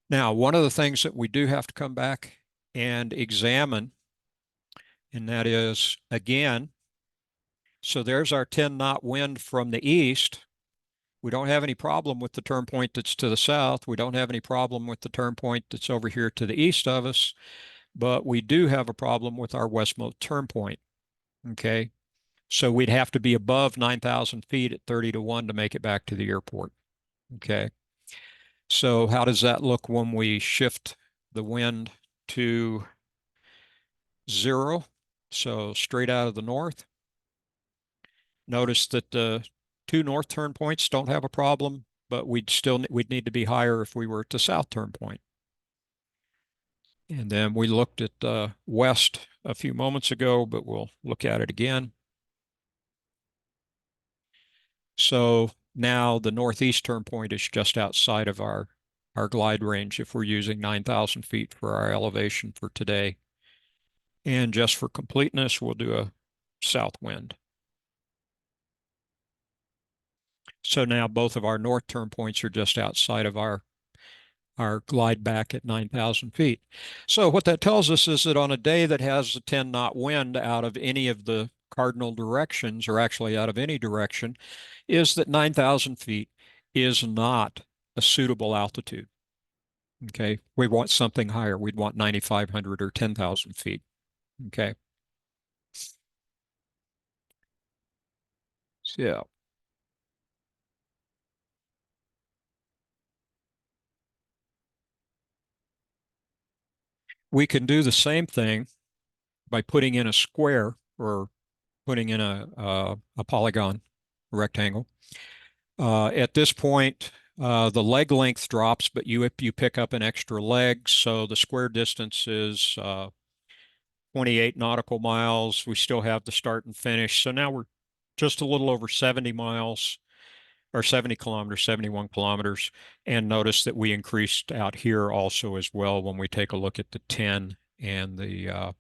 Now, one of the things that we do have to come back and examine, and that is, again, so there's our 10-knot wind from the east. We don't have any problem with the turn point that's to the south. We don't have any problem with the turn point that's over here to the east of us, but we do have a problem with our westmost turn point, okay? So we'd have to be above 9,000 feet at 30 to 1 to make it back to the airport, okay? So how does that look when we shift the wind to 0? So straight out of the north. Notice that the 2 north turn points don't have a problem, but we'd need to be higher if we were at the south turn point. And then we looked at west a few moments ago, but we'll look at it again. So now the northeastern point is just outside of our glide range if we're using 9,000 feet for our elevation for today. And just for completeness, we'll do a south wind. So now both of our north turn points are just outside of our glide back at 9,000 feet. So what that tells us is that on a day that has a 10 knot wind out of any of the cardinal directions, or actually out of any direction, is that 9,000 feet is not a suitable altitude. Okay, we want something higher. We'd want 9,500 or 10,000 feet. Okay. So we can do the same thing by putting in a square or putting in a polygon, a rectangle. At this point, the leg length drops, but you pick up an extra leg, so the square distance is 28 nautical miles. We still have the start and finish. So now we're just a little over 70 miles or 70 kilometers, 71 kilometers. And notice that we increased out here also as well when we take a look at the 10 and the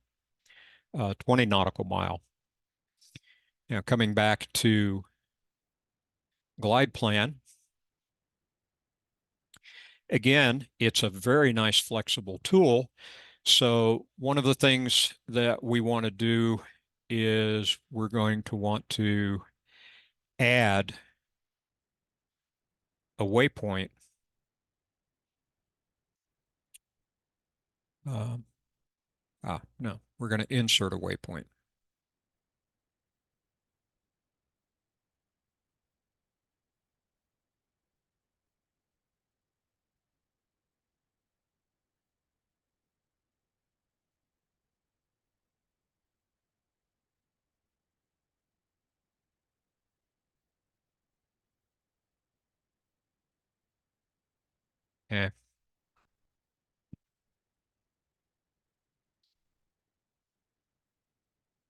20 nautical mile. Now coming back to glide plan. Again, it's a very nice flexible tool. So one of the things that we want to do is we're going to want to add a waypoint. No, we're going to insert a waypoint. Okay.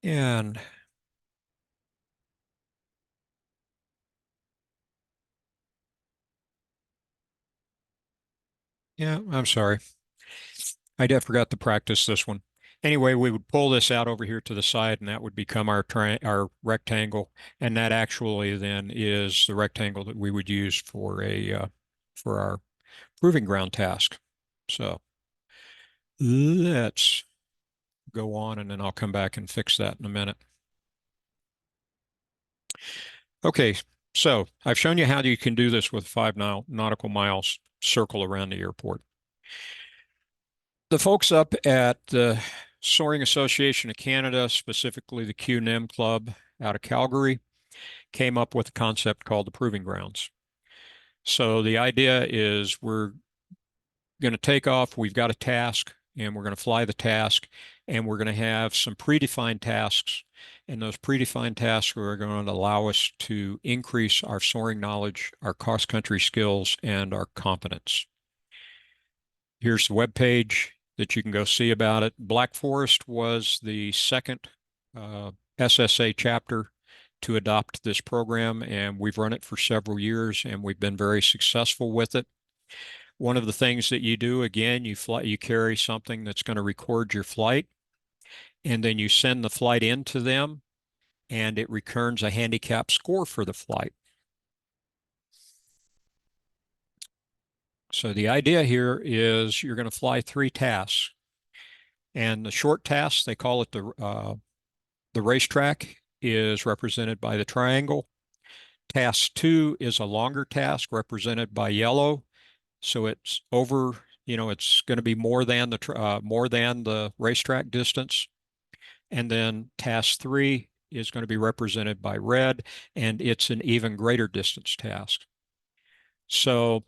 And yeah, I'm sorry. I forgot to practice this one. Anyway, we would pull this out over here to the side, and that would become our rectangle. And that actually then is the rectangle that we would use for our proving ground task. So let's go on, and then I'll come back and fix that in a minute. Okay, so I've shown you how you can do this with 5 nautical miles circle around the airport. The folks up at the Soaring Association of Canada, specifically the QNEM Club out of Calgary, came up with a concept called the proving grounds. So the idea is we're going to take off, we've got a task, and we're going to fly the task, and we're going to have some predefined tasks. And those predefined tasks are going to allow us to increase our soaring knowledge, our cross-country skills, and our competence. Here's the web page that you can go see about it. Black Forest was the second SSA chapter to adopt this program, and we've run it for several years, and we've been very successful with it. One of the things that you do, again, you carry something that's going to record your flight, and then you send the flight into them, and it returns a handicap score for the flight. So the idea here is you're going to fly 3 tasks. And the short task, they call it the racetrack, is represented by the triangle. Task 2 is a longer task represented by yellow. So it's over, it's going to be more than the racetrack distance. And then task 3 is going to be represented by red, and it's an even greater distance task. So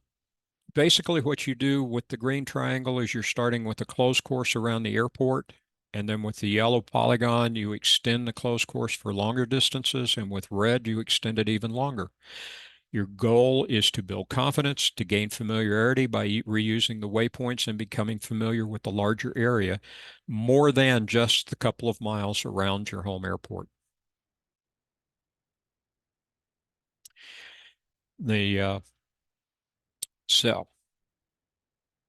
basically what you do with the green triangle is you're starting with a closed course around the airport, and then with the yellow polygon, you extend the closed course for longer distances, and with red, you extend it even longer. Your goal is to build confidence, to gain familiarity by reusing the waypoints and becoming familiar with the larger area more than just the couple of miles around your home airport. So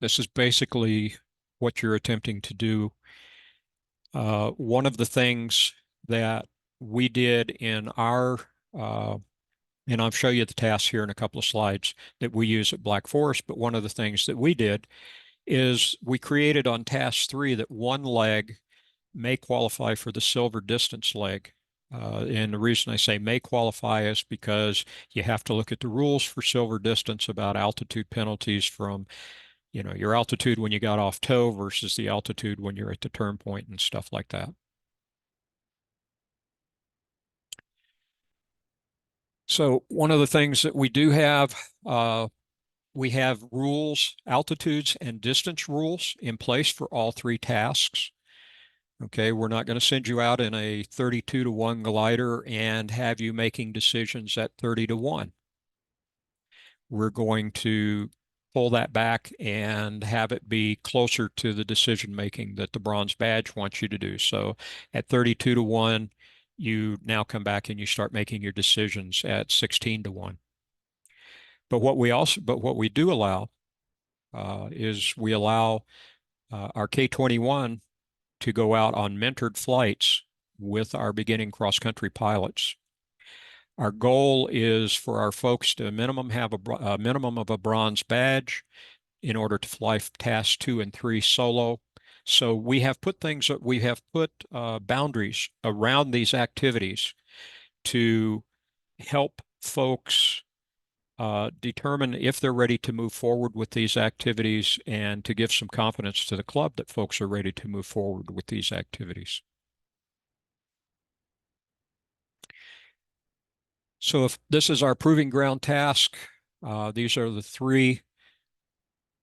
this is basically what you're attempting to do. One of the things that we did in our and I'll show you the tasks here in a couple of slides that we use at Black Forest, but one of the things that we did is we created on task 3 that one leg may qualify for the silver distance leg. And the reason I say may qualify is because you have to look at the rules for silver distance about altitude penalties from, your altitude when you got off tow versus the altitude when you're at the turn point and stuff like that. So one of the things that we do have, we have rules, altitudes and distance rules in place for all 3 tasks. Okay, we're not going to send you out in a 32-to-1 glider and have you making decisions at 30-to-1. We're going to pull that back and have it be closer to the decision making that the bronze badge wants you to do. So at 32-to-1, you now come back and you start making your decisions at 16-to-1. But what we do allow is we allow our K-21 to go out on mentored flights with our beginning cross-country pilots. Our goal is for our folks to have a minimum of a bronze badge in order to fly tasks 2 and 3 solo. So we have put boundaries around these activities to help folks determine if they're ready to move forward with these activities and to give some confidence to the club that folks are ready to move forward with these activities. So if this is our proving ground task, these are the 3.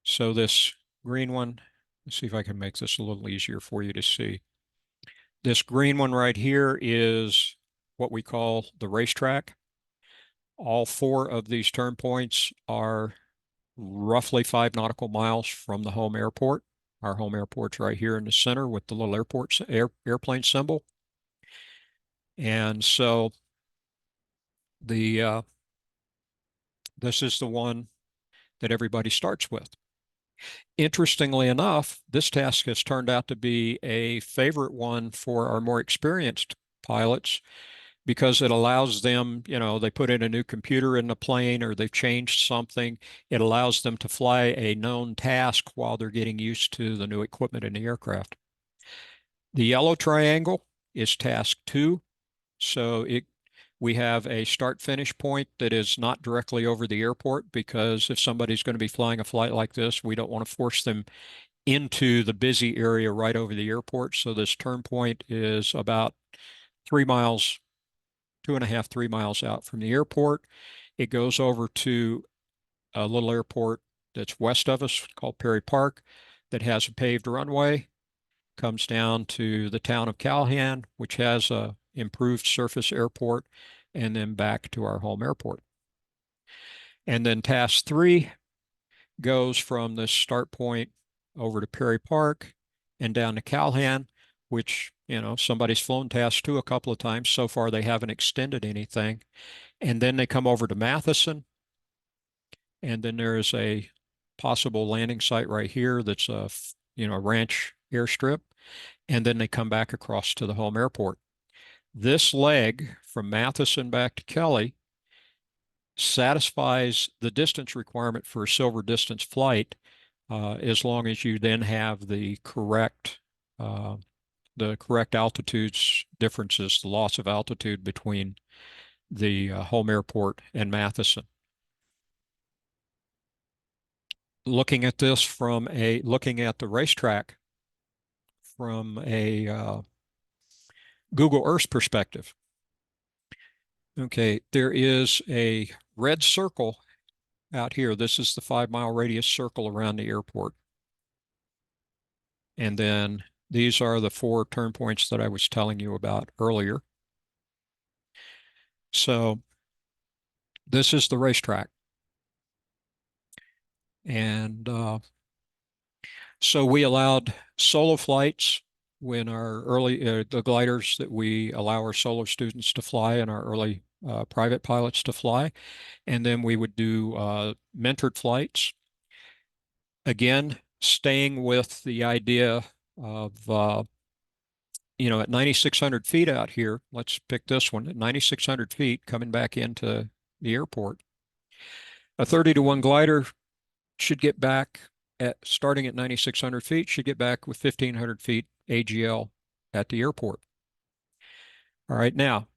So this green one, let's see if I can make this a little easier for you to see. This green one right here is what we call the racetrack. All 4 of these turn points are roughly 5 nautical miles from the home airport. Our home airport's right here in the center with the little airplane symbol. And so this is the one that everybody starts with. Interestingly enough, this task has turned out to be a favorite one for our more experienced pilots because it allows them, they put in a new computer in the plane or they've changed something. It allows them to fly a known task while they're getting used to the new equipment in the aircraft. The yellow triangle is task 2. So we have a start-finish point that is not directly over the airport because if somebody's going to be flying a flight like this, we don't want to force them into the busy area right over the airport. So this turn point is about 3 miles, 2.5, 3 miles out from the airport. It goes over to a little airport that's west of us called Perry Park that has a paved runway, comes down to the town of Calhan, which has a improved surface airport, and then back to our home airport. And then task 3 goes from the start point over to Perry Park and down to Calhan, which, somebody's flown task 2 a couple of times. So far, they haven't extended anything. And then they come over to Matheson. And then there is a possible landing site right here that's a, ranch airstrip. And then they come back across to the home airport. This leg from Matheson back to Kelly satisfies the distance requirement for a silver distance flight as long as you then have the correct altitudes differences, the loss of altitude between the home airport and Matheson. Looking at this looking at the racetrack from a Google Earth perspective. Okay, there is a red circle out here. This is the 5-mile radius circle around the airport. And then these are the 4 turn points that I was telling you about earlier. So This is the racetrack. And so we allowed solo flights when our early, the gliders that we allow our solo students to fly and our early private pilots to fly. And then we would do mentored flights. Again, staying with the idea of, at 9,600 feet out here, let's pick this one, at 9,600 feet coming back into the airport, a 30-to-1 glider should get back at, starting at 9,600 feet, should get back with 1,500 feet AGL at the airport. All right, now,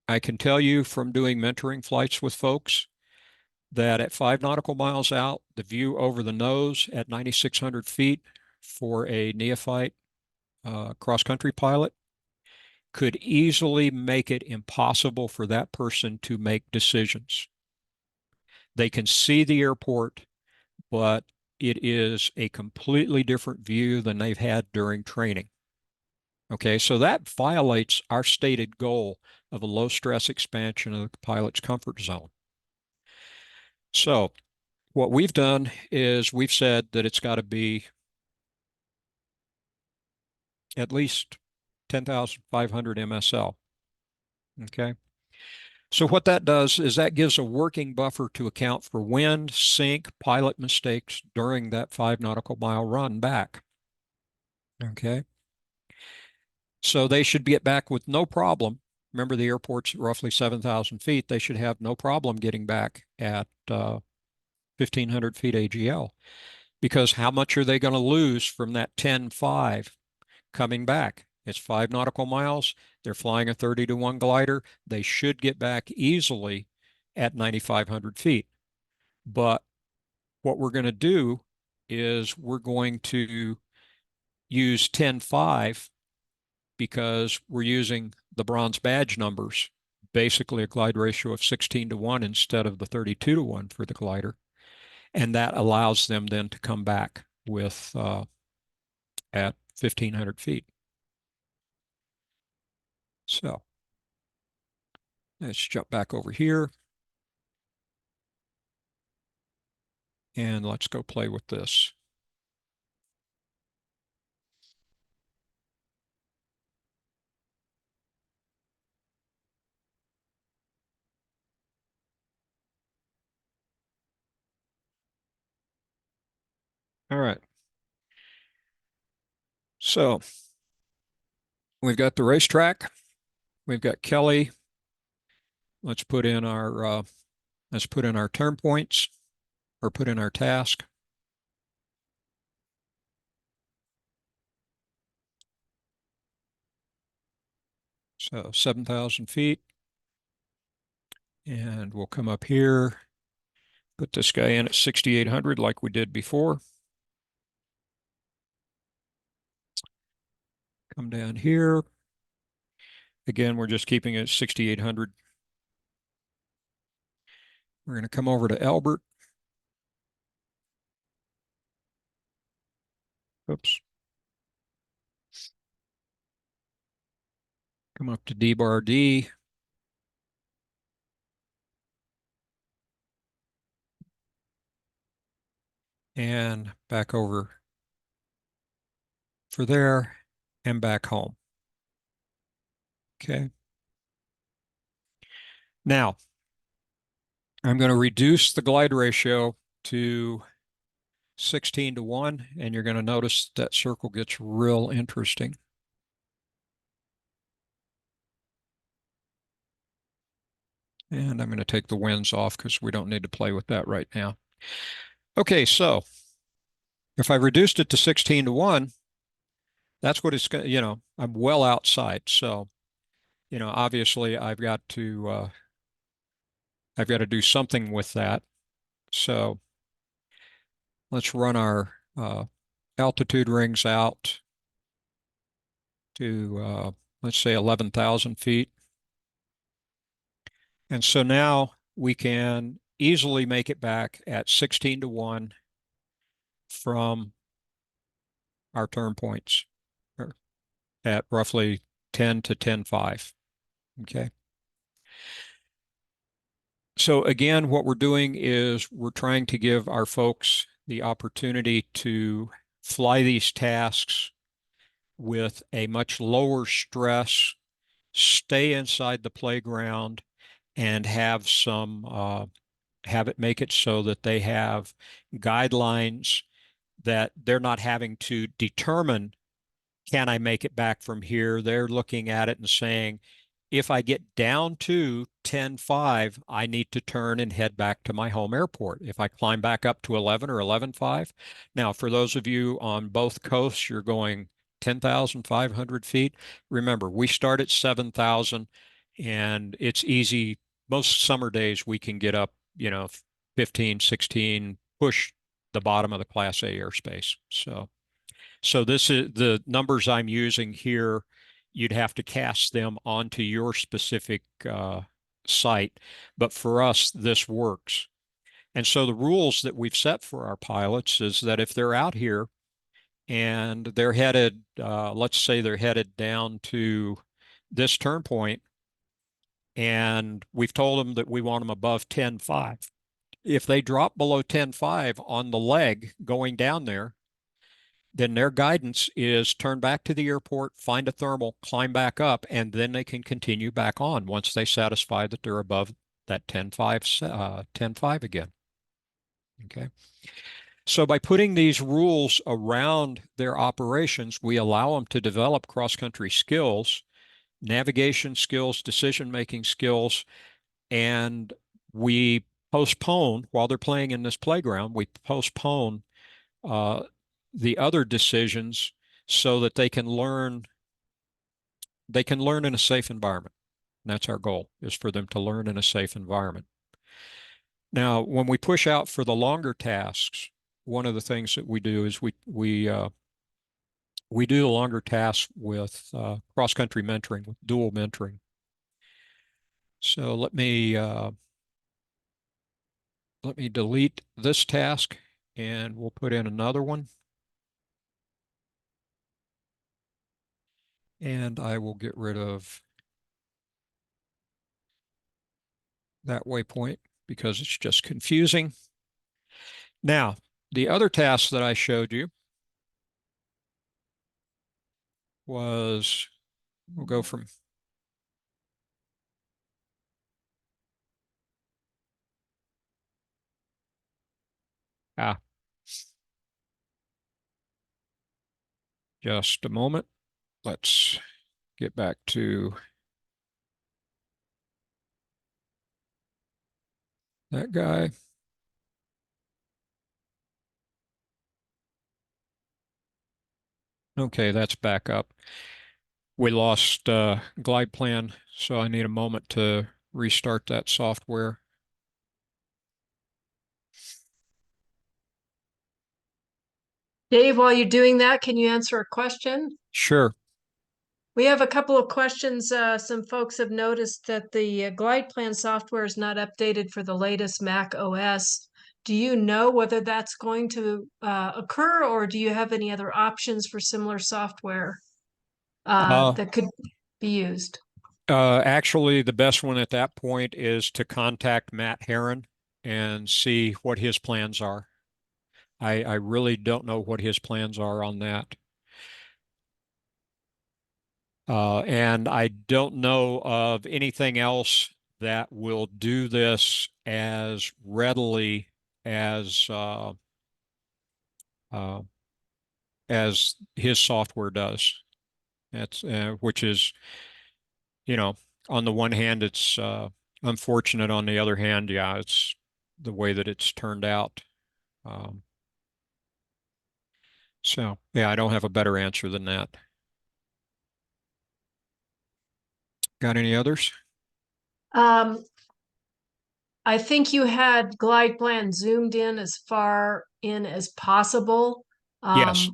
I can tell you from doing mentoring flights with folks that at 5 nautical miles out, the view over the nose at 9,600 feet for a neophyte cross-country pilot could easily make it impossible for that person to make decisions. They can see the airport, but it is a completely different view than they've had during training. Okay, so that violates our stated goal of a low-stress expansion of the pilot's comfort zone. So what we've done is we've said that it's got to be at least 10,500 MSL. Okay. So what that does is that gives a working buffer to account for wind, sink, pilot mistakes during that 5 nautical mile run back. Okay. So they should get back with no problem. Remember, the airport's roughly 7,000 feet. They should have no problem getting back at 1,500 feet AGL. Because how much are they going to lose from that 10.5 coming back? It's 5 nautical miles. They're flying a 30-to-1 glider. They should get back easily at 9,500 feet. But what we're going to do is we're going to use 10.5 because we're using the bronze badge numbers, basically a glide ratio of 16-to-1 instead of the 32-to-1 for the glider. And that allows them then to come back with at 1,500 feet. So let's jump back over here. And let's go play with this. All right. So we've got the racetrack. We've got Kelly. Let's put in our turn points, or put in our task. So 7,000 feet. And we'll come up here, put this guy in at 6,800 like we did before. Come down here. Again, we're just keeping it at 6,800. We're going to come over to Albert. Oops. Come up to D bar D. And back over for there and back home. Okay. Now, I'm going to reduce the glide ratio to 16-to-1, and you're going to notice that circle gets real interesting. And I'm going to take the winds off because we don't need to play with that right now. Okay, so if I reduced it to 16-to-1, that's what it's going to, I'm well outside. So, obviously I've got to do something with that. So let's run our altitude rings out to, let's say 11,000 feet. And so now we can easily make it back at 16-to-1 from our turn points at roughly 10 to 10.5. Okay. So again, what we're doing is we're trying to give our folks the opportunity to fly these tasks with a much lower stress, stay inside the playground, and have it make it so that they have guidelines that they're not having to determine, can I make it back from here? They're looking at it and saying, if I get down to 10.5, I need to turn and head back to my home airport. If I climb back up to 11 or 11.5, now for those of you on both coasts, you're going 10,500 feet. Remember, we start at 7,000 and it's easy. Most summer days we can get up, 15, 16, push the bottom of the Class A airspace. So this is the numbers I'm using here. You'd have to cast them onto your specific site. But for us, this works. And so the rules that we've set for our pilots is that if they're out here and they're headed, let's say they're headed down to this turn point, and we've told them that we want them above 10.5. If they drop below 10.5 on the leg going down there, then their guidance is turn back to the airport, find a thermal, climb back up, and then they can continue back on once they satisfy that they're above that 10.5 again. Okay. So by putting these rules around their operations, we allow them to develop cross-country skills, navigation skills, decision-making skills, and we postpone, while they're playing in this playground, we postpone uh, the other decisions so that they can learn in a safe environment. And that's our goal, is for them to learn in a safe environment. Now, when we push out for the longer tasks, one of the things that we do is we do the longer tasks with cross-country mentoring, with dual mentoring. So let me delete this task and we'll put in another one. And I will get rid of that waypoint because it's just confusing. Now, the other task that I showed you was, we'll go from just a moment. Let's get back to that guy. Okay, that's back up. We lost glide plan, so I need a moment to restart that software. Dave, while you're doing that, can you answer a question? Sure. We have a couple of questions. Some folks have noticed that the glide plan software is not updated for the latest Mac OS. Do you know whether that's going to occur, or do you have any other options for similar software that could be used? Actually, the best one at that point is to contact Matt Herron and see what his plans are. I really don't know what his plans are on that. And I don't know of anything else that will do this as readily uh, as his software does. That's which is, on the one hand, it's unfortunate. On the other hand, yeah, it's the way that it's turned out. So yeah, I don't have a better answer than that. Got any others? Um, I think you had glide plan zoomed in as far in as possible. Yes.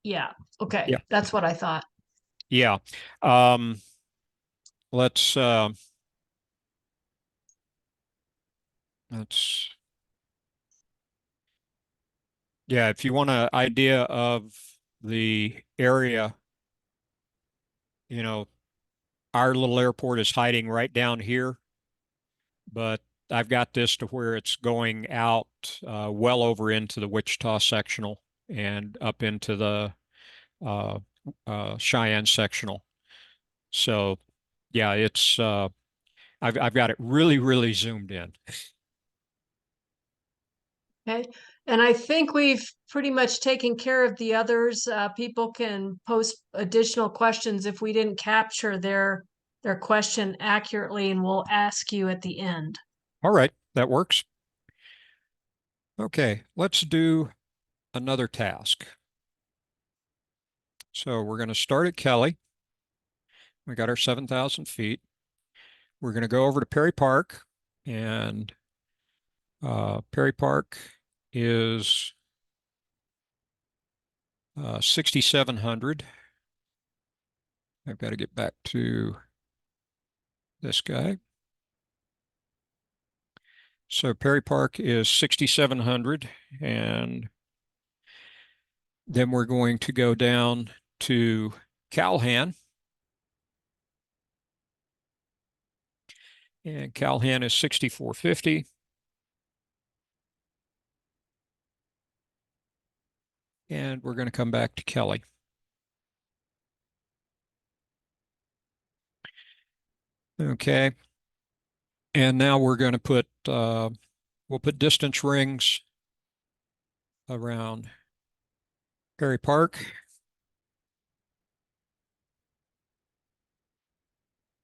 Yeah, okay, Yeah. that's what I thought. Yeah. Let's let's yeah, if you want an idea of the area, our little airport is hiding right down here, but I've got this to where it's going out well over into the Wichita sectional and up into the Cheyenne sectional. So yeah, it's I've got it really, really zoomed in. Okay, and I think we've pretty much taken care of the others. People can post additional questions if we didn't capture their question accurately, and we'll ask you at the end. All right, that works. Okay, let's do another task. So we're going to start at Kelly. We got our 7,000 feet. We're going to go over to Perry Park, and Perry Park is 6,700. I've got to get back to this guy. So Perry Park is 6,700, and then we're going to go down to Calhan. And Calhan is 6,450. And we're going to come back to Kelly. Okay. And now we're going to put, we'll put distance rings around Perry Park.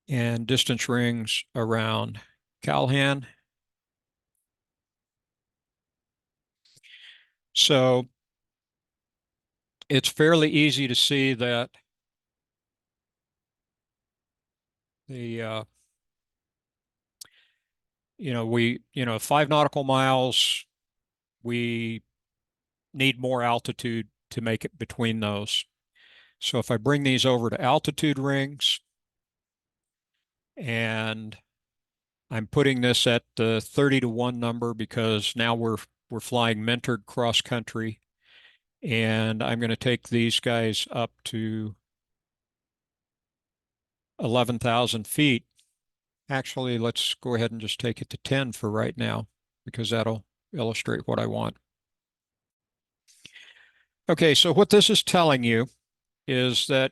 And distance rings around Calhan. So it's fairly easy to see that the, 5 nautical miles, we need more altitude to make it between those. So if I bring these over to altitude rings, and I'm putting this at the 30-to-1 number because now we're flying mentored cross country, and I'm going to take these guys up to 11,000 feet. Actually, let's go ahead and just take it to 10 for right now, because that'll illustrate what I want. Okay, so what this is telling you is that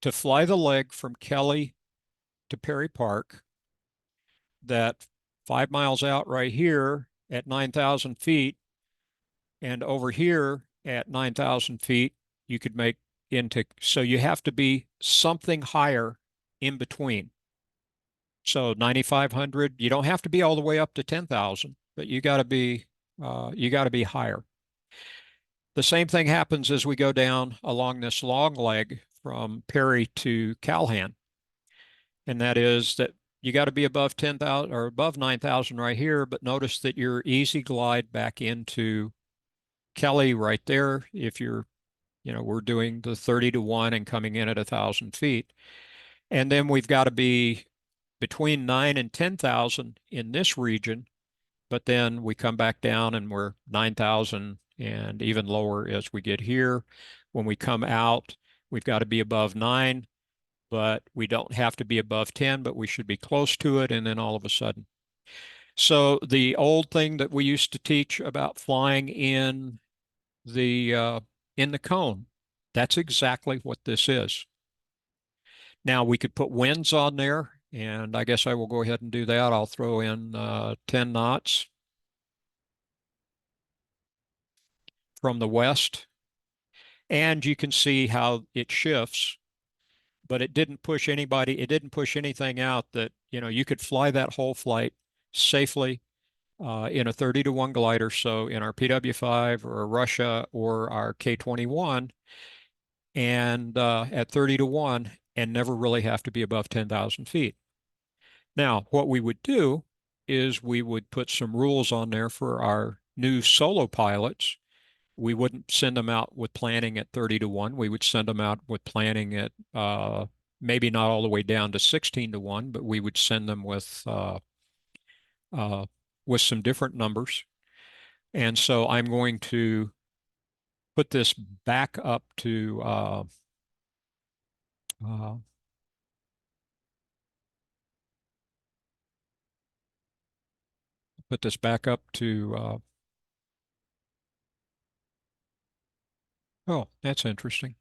to fly the leg from Kelly to Perry Park, that 5 miles out right here at 9,000 feet, and over here at 9,000 feet, you could make into, so you have to be something higher in between. So 9,500, you don't have to be all the way up to 10,000, but you got to be higher. The same thing happens as we go down along this long leg from Perry to Calhan. And that is that you got to be above 10,000 or above 9,000 right here, but notice that your easy glide back into Kelly right there, if you're, we're doing the 30-to-1 and coming in at 1,000 feet. And then we've got to be between 9 and 10,000 in this region, but then we come back down and we're 9,000 and even lower as we get here. When we come out, we've got to be above 9, but we don't have to be above 10, but we should be close to it. And then all of a sudden. So the old thing that we used to teach about flying in the cone, that's exactly what this is. Now we could put winds on there, and I guess I will go ahead and do that. I'll throw in 10 knots from the west, and you can see how it shifts, but it didn't push anything out that, you could fly that whole flight safely in a 30-to-1 glider. So in our PW5 or a Russia or our K-21, and at 30-to-1, and never really have to be above 10,000 feet. Now, what we would do is we would put some rules on there for our new solo pilots. We wouldn't send them out with planning at 30-to-1. We would send them out with planning at maybe not all the way down to 16-to-1, but we would send them with some different numbers. And so I'm going to put this back up to put this back up to, oh, that's interesting.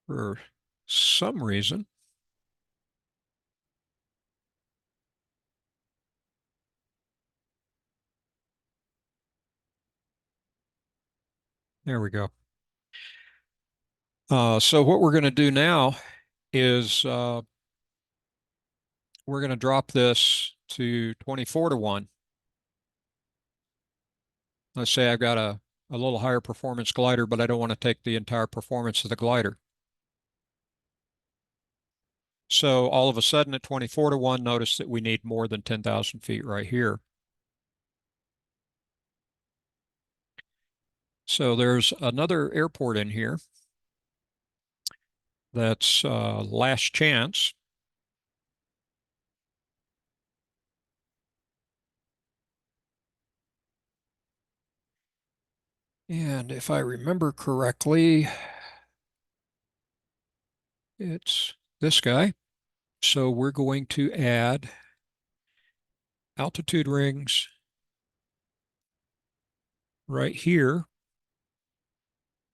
For some reason, there we go. So what we're going to do now is we're going to drop this to 24 to 1. Let's say I've got a little higher performance glider, but I don't want to take the entire performance of the glider. So all of a sudden at 24 to 1, notice that we need more than 10,000 feet right here. So there's another airport in here that's last chance. And if I remember correctly, it's this guy. So we're going to add altitude rings right here.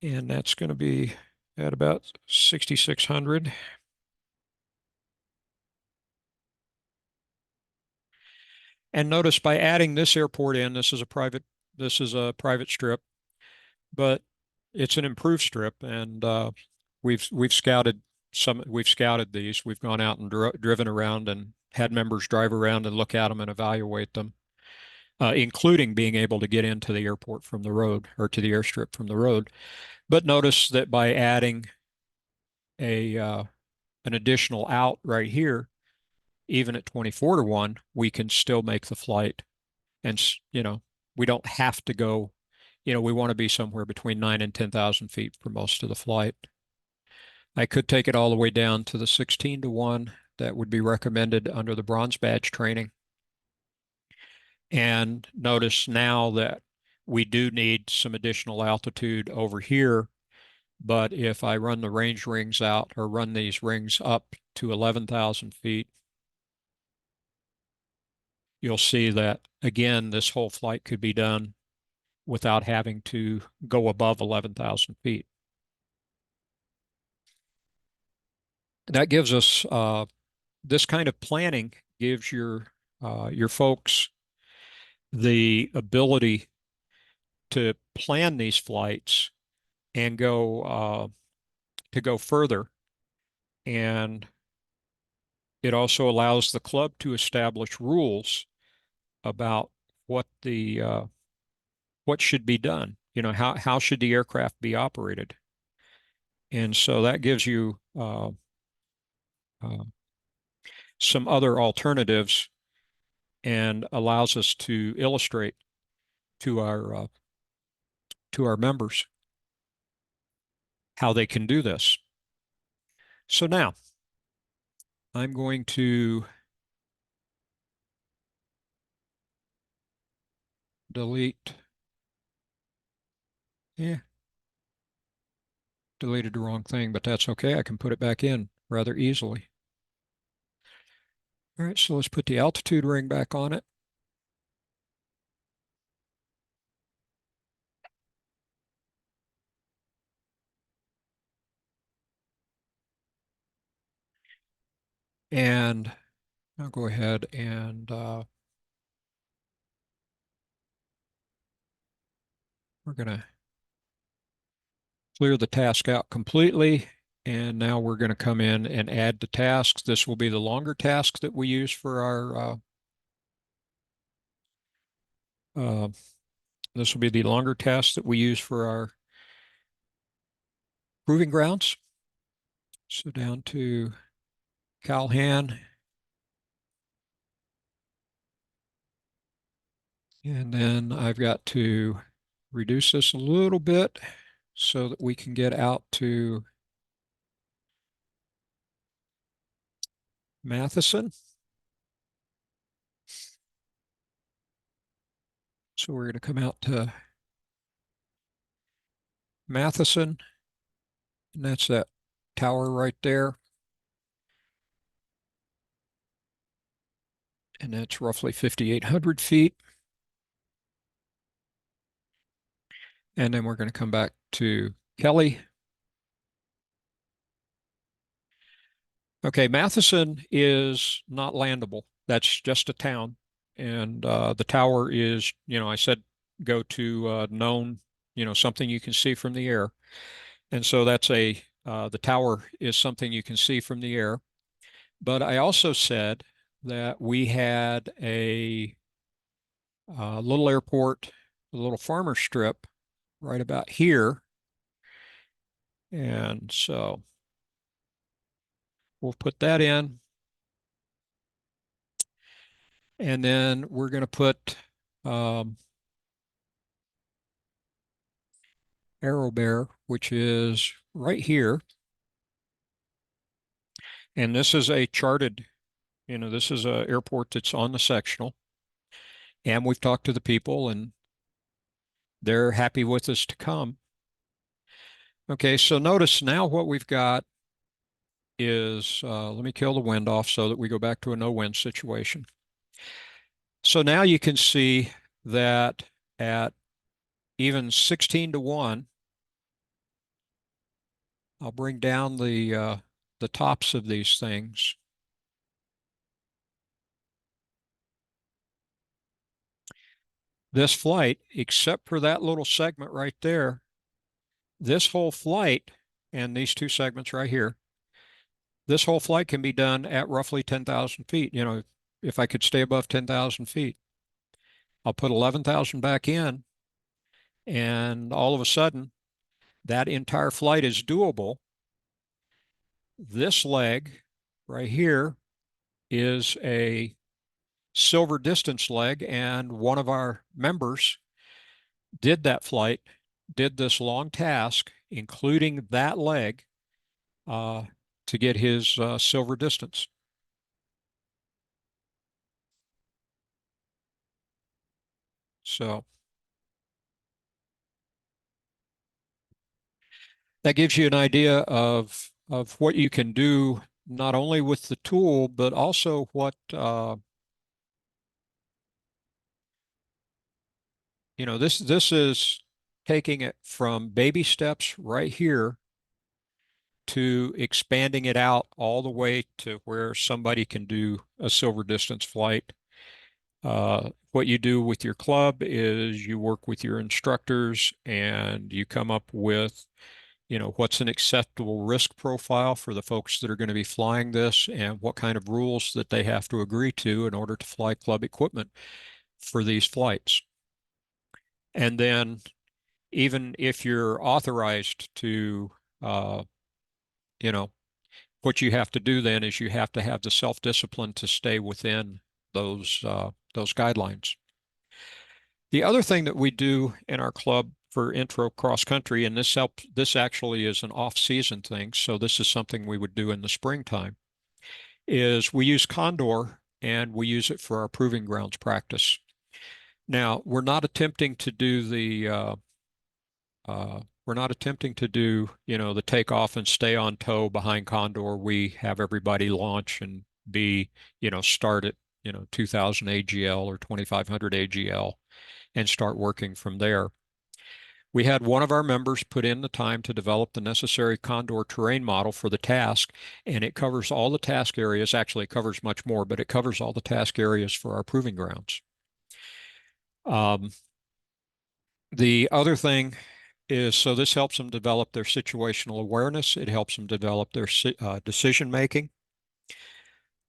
And that's going to be at about 6,600. And notice by adding this airport in, this is a private strip, but it's an improved strip, and we've scouted these. We've gone out and driven around and had members drive around and look at them and evaluate them, including being able to get into the airport from the road, or to the airstrip from the road. But notice that by adding an additional out right here, even at 24 to 1, we can still make the flight. And, we don't have to go, we want to be somewhere between 9 and 10,000 feet for most of the flight. I could take it all the way down to the 16 to 1 that would be recommended under the bronze badge training. And notice now that we do need some additional altitude over here. But if I run the range rings out, or run these rings up to 11,000 feet, you'll see that, again, this whole flight could be done without having to go above 11,000 feet. That gives us, this kind of planning gives your folks the ability to plan these flights and go further. And it also allows the club to establish rules about what should be done. How should the aircraft be operated? And so that gives you some other alternatives and allows us to illustrate to our members how they can do this. So now I'm going to delete. Yeah, deleted the wrong thing, but that's okay. I can put it back in rather easily. All right, so let's put the altitude ring back on it. And I'll go ahead and we're going to clear the task out completely. And now we're going to come in and add the tasks. This will be the longer task that we use for our this will be the longer task that we use for our proving grounds. So down to Calhan. And then I've got to reduce this a little bit so that we can get out to Matheson. So we're going to come out to Matheson, and that's that tower right there. And that's roughly 5,800 feet. And then we're going to come back to Kelly. Okay, Matheson is not landable. That's just a town. And the tower is, I said go to known, something you can see from the air. And so that's the tower is something you can see from the air. But I also said that we had a little airport, a little farmer strip right about here. And so we'll put that in. And then we're going to put Arrow Bear, which is right here. And this is a charted, this is an airport that's on the sectional. And we've talked to the people and they're happy with us to come. Okay, so notice now what we've got is, let me kill the wind off so that we go back to a no wind situation. So now you can see that at even 16 to 1, I'll bring down the tops of these things. This flight, except for that little segment right there, this whole flight and these two segments right here, this whole flight can be done at roughly 10,000 feet. If I could stay above 10,000 feet, I'll put 11,000 back in, and all of a sudden, that entire flight is doable. This leg right here is a silver distance leg, and one of our members did that flight, did this long task, including that leg, to get his silver distance. So that gives you an idea of what you can do, not only with the tool, but also what, this is taking it from baby steps right here to expanding it out all the way to where somebody can do a silver distance flight. What you do with your club is you work with your instructors and you come up with, what's an acceptable risk profile for the folks that are going to be flying this and what kind of rules that they have to agree to in order to fly club equipment for these flights. And then even if you're authorized to, what you have to do then is you have to have the self-discipline to stay within those guidelines. The other thing that we do in our club for intro cross country, and this actually is an off-season thing, so this is something we would do in the springtime, is we use Condor and we use it for our proving grounds practice. Now, we're not attempting to do the the takeoff and stay on tow behind Condor. We have everybody launch and start at 2000 AGL or 2500 AGL and start working from there. We had one of our members put in the time to develop the necessary Condor terrain model for the task, and it covers all the task areas. Actually, it covers much more, but it covers all the task areas for our proving grounds. The other thing is, so this helps them develop their situational awareness. It helps them develop their decision making.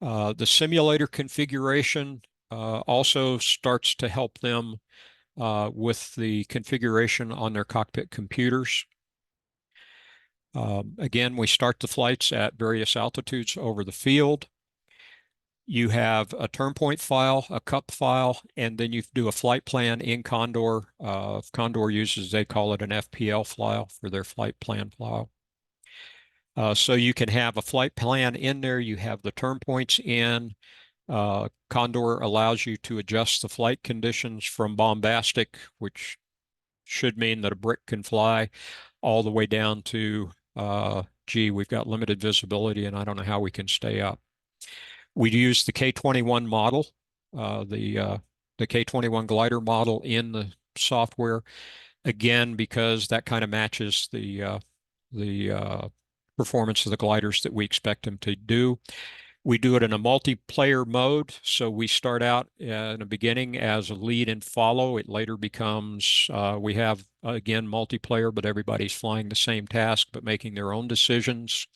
The simulator configuration also starts to help them with the configuration on their cockpit computers. Again, we start the flights at various altitudes over the field. You have a turn point file, a cup file, and then you do a flight plan in Condor. Condor uses, they call it an FPL file for their flight plan file. So you can have a flight plan in there. You have the turn points in. Condor allows you to adjust the flight conditions from bombastic, which should mean that a brick can fly, all the way down to, gee, we've got limited visibility and I don't know how we can stay up. We use the K21 model, the K21 glider model in the software, again, because that kind of matches the performance of the gliders that we expect them to do. We do it in a multiplayer mode. So we start out in the beginning as a lead and follow. It later becomes, we have, again, multiplayer, but everybody's flying the same task, but making their own decisions.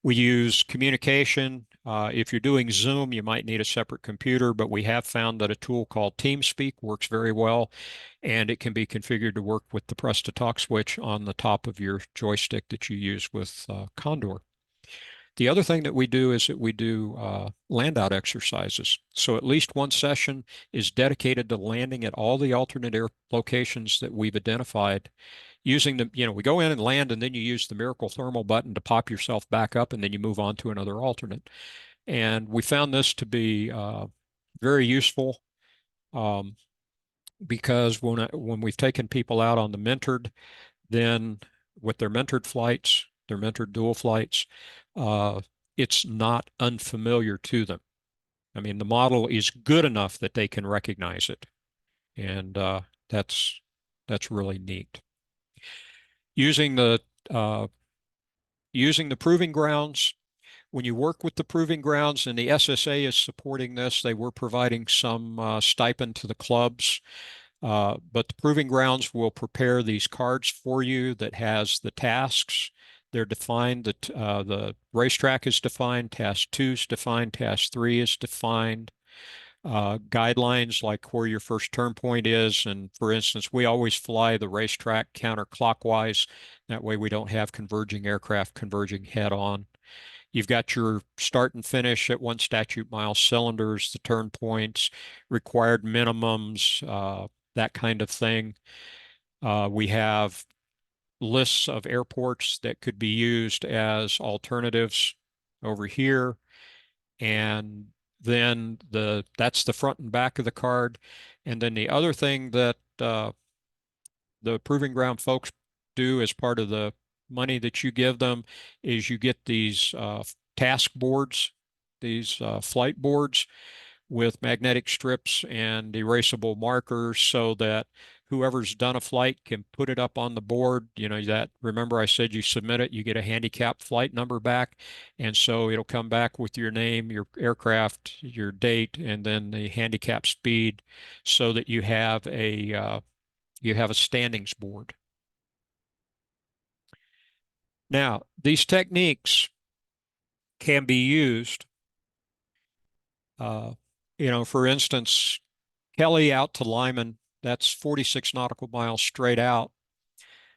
We use communication. If you're doing Zoom, you might need a separate computer, but we have found that a tool called TeamSpeak works very well, and it can be configured to work with the press to talk switch on the top of your joystick that you use with Condor. The other thing that we do is that we do land out exercises. So at least one session is dedicated to landing at all the alternate air locations that we've identified. Using the, we go in and land, and then you use the miracle thermal button to pop yourself back up, and then you move on to another alternate. And we found this to be very useful because when we've taken people out on the mentored, then with their mentored flights, their mentored dual flights, it's not unfamiliar to them. I mean, the model is good enough that they can recognize it. And that's really neat. Using the proving grounds, when you work with the proving grounds, and the SSA is supporting this, they were providing some stipend to the clubs. But the proving grounds will prepare these cards for you that has the tasks. They're defined. The racetrack is defined. Task 2 is defined. Task 3 is defined. Guidelines like where your first turn point is. And for instance, we always fly the racetrack counterclockwise. That way we don't have converging aircraft converging head on. You've got your start and finish at 1 statute mile cylinders, the turn points, required minimums, that kind of thing. We have lists of airports that could be used as alternatives over here. And then that's the front and back of the card. And then the other thing that the proving ground folks do as part of the money that you give them is you get these task boards, these flight boards with magnetic strips and erasable markers so that whoever's done a flight can put it up on the board. Remember I said you submit it, you get a handicap flight number back. And so it'll come back with your name, your aircraft, your date, and then the handicap speed so that you have a standings board. Now, these techniques can be used, for instance, Kelly out to Lyman, that's 46 nautical miles straight out.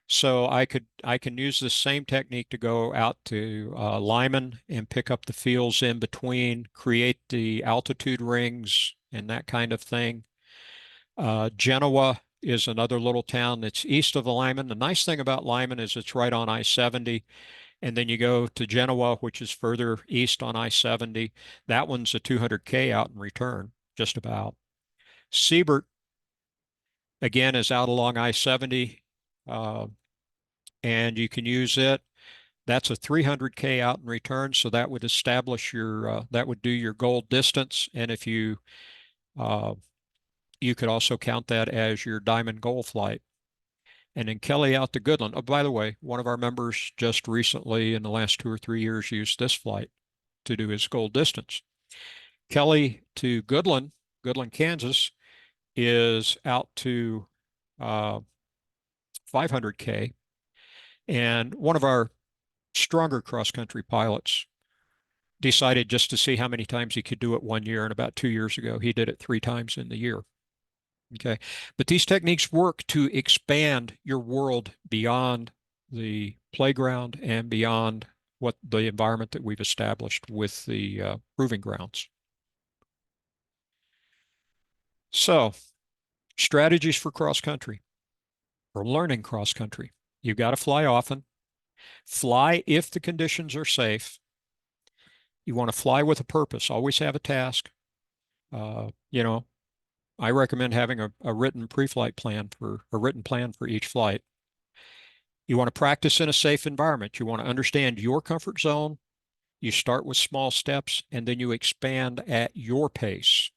So I can use this same technique to go out to Lyman and pick up the fields in between, create the altitude rings and that kind of thing. Genoa is another little town that's east of Lyman. The nice thing about Lyman is it's right on I-70. And then you go to Genoa, which is further east on I-70. That one's a 200K out and return, just about. Siebert, again, is out along I-70, and you can use it. That's a 300K out and return, so that would establish that would do your goal distance. And if you could also count that as your diamond goal flight. And then Kelly out to Goodland. Oh, by the way, one of our members just recently in the last 2 or 3 years used this flight to do his goal distance. Kelly to Goodland, Kansas, is out to 500K. And one of our stronger cross-country pilots decided just to see how many times he could do it 1 year. And about 2 years ago, he did it 3 times in the year. Okay, but these techniques work to expand your world beyond the playground and beyond what the environment that we've established with the proving grounds. So, strategies for cross country, or learning cross country. You've got to fly often. Fly if the conditions are safe. You want to fly with a purpose. Always have a task. I recommend having a written pre-flight plan for each flight. You want to practice in a safe environment. You want to understand your comfort zone. You start with small steps and then you expand at your pace.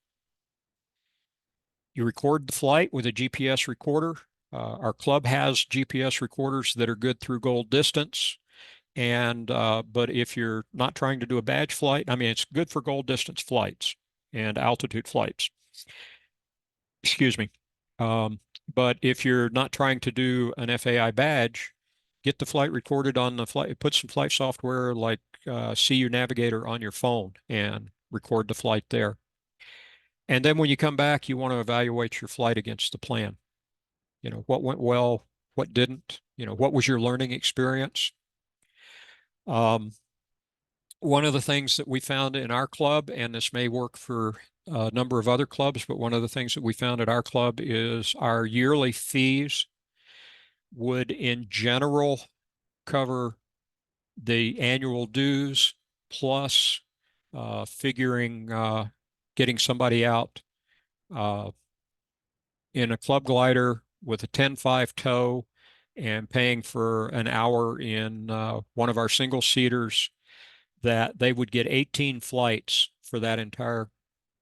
You record the flight with a GPS recorder. Our club has GPS recorders that are good through gold distance. And but if you're not trying to do a badge flight, I mean, it's good for gold distance flights and altitude flights. Excuse me. But if you're not trying to do an FAI badge, get the flight recorded on the flight. Put some flight software like CU Navigator on your phone and record the flight there. And then when you come back, you want to evaluate your flight against the plan. You know, what went well, what didn't, you know, what was your learning experience? One of the things that we found in our club, and this may work for a number of other clubs, but one of the things that we found at our club is our yearly fees would in general cover the annual dues plus figuring getting somebody out in a club glider with a 10.5 tow and paying for an hour in one of our single seaters, that they would get 18 flights for that entire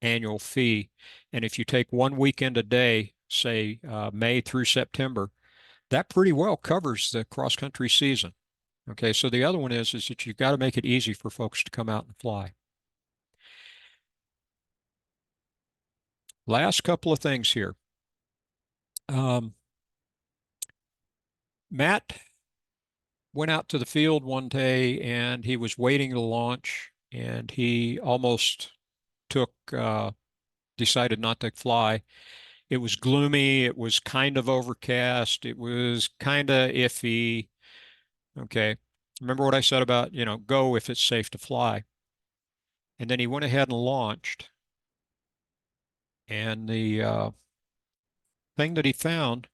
annual fee. And if you take one weekend a day, say May through September, that pretty well covers the cross-country season. Okay, so the other one is that you've got to make it easy for folks to come out and fly. Last couple of things here. Matt went out to the field one day and he was waiting to launch and he almost took, decided not to fly. It was gloomy. It was kind of overcast. It was kind of iffy. Okay. Remember what I said about, you know, go if it's safe to fly. And then he went ahead and launched. And the thing that he found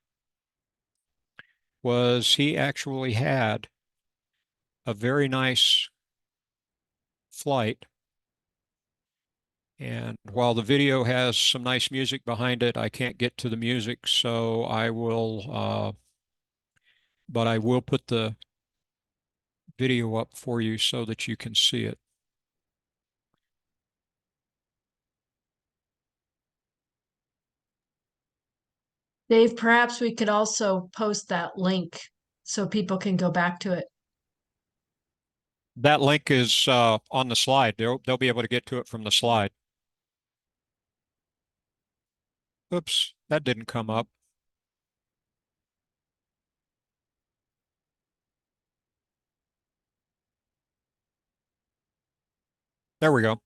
was he actually had a very nice flight. And while the video has some nice music behind it, I can't get to the music, so I will, but I will put the video up for you so that you can see it. Dave, perhaps we could also post that link so people can go back to it. That link is on the slide. They'll be able to get to it from the slide. Oops, that didn't come up. There we go.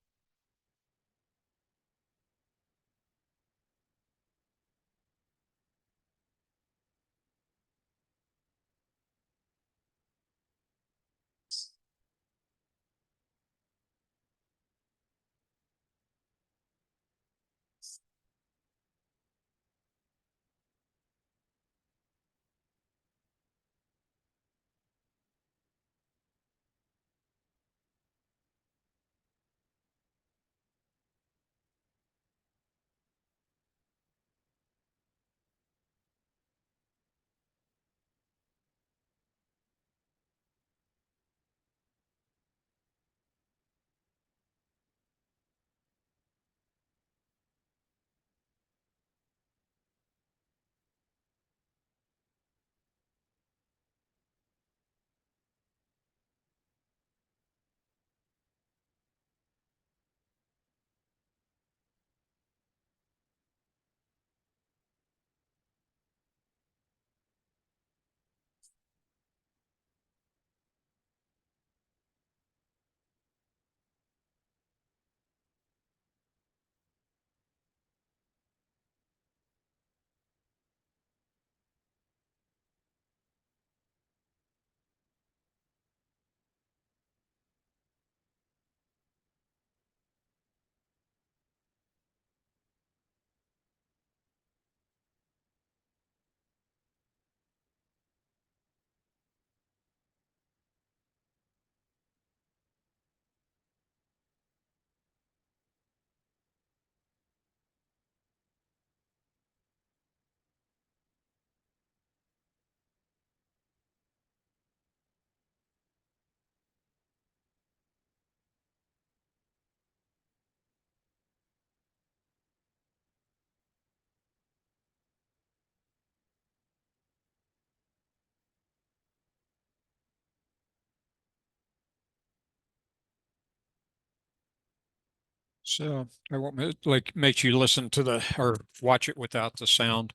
So I won't like make you listen to the or watch it without the sound.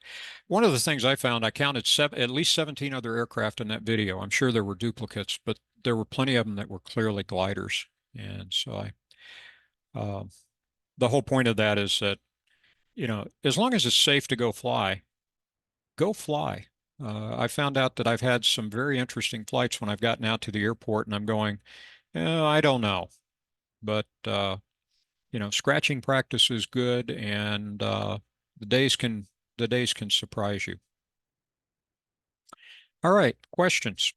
One of the things I found, I counted at least 17 other aircraft in that video. I'm sure there were duplicates, but there were plenty of them that were clearly gliders. And so the whole point of that is that, as long as it's safe to go fly, go fly. I found out that I've had some very interesting flights when I've gotten out to the airport and I'm going, I don't know, but scratching practice is good, and the days can surprise you. All right, questions.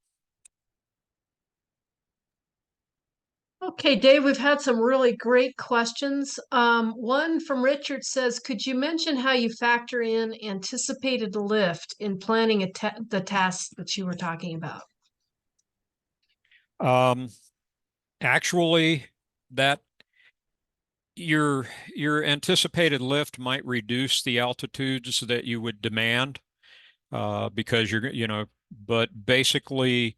Okay, Dave, we've had some really great questions. One from Richard says, could you mention how you factor in anticipated lift in planning the tasks that you were talking about? Actually, that your anticipated lift might reduce the altitudes that you would demand because but basically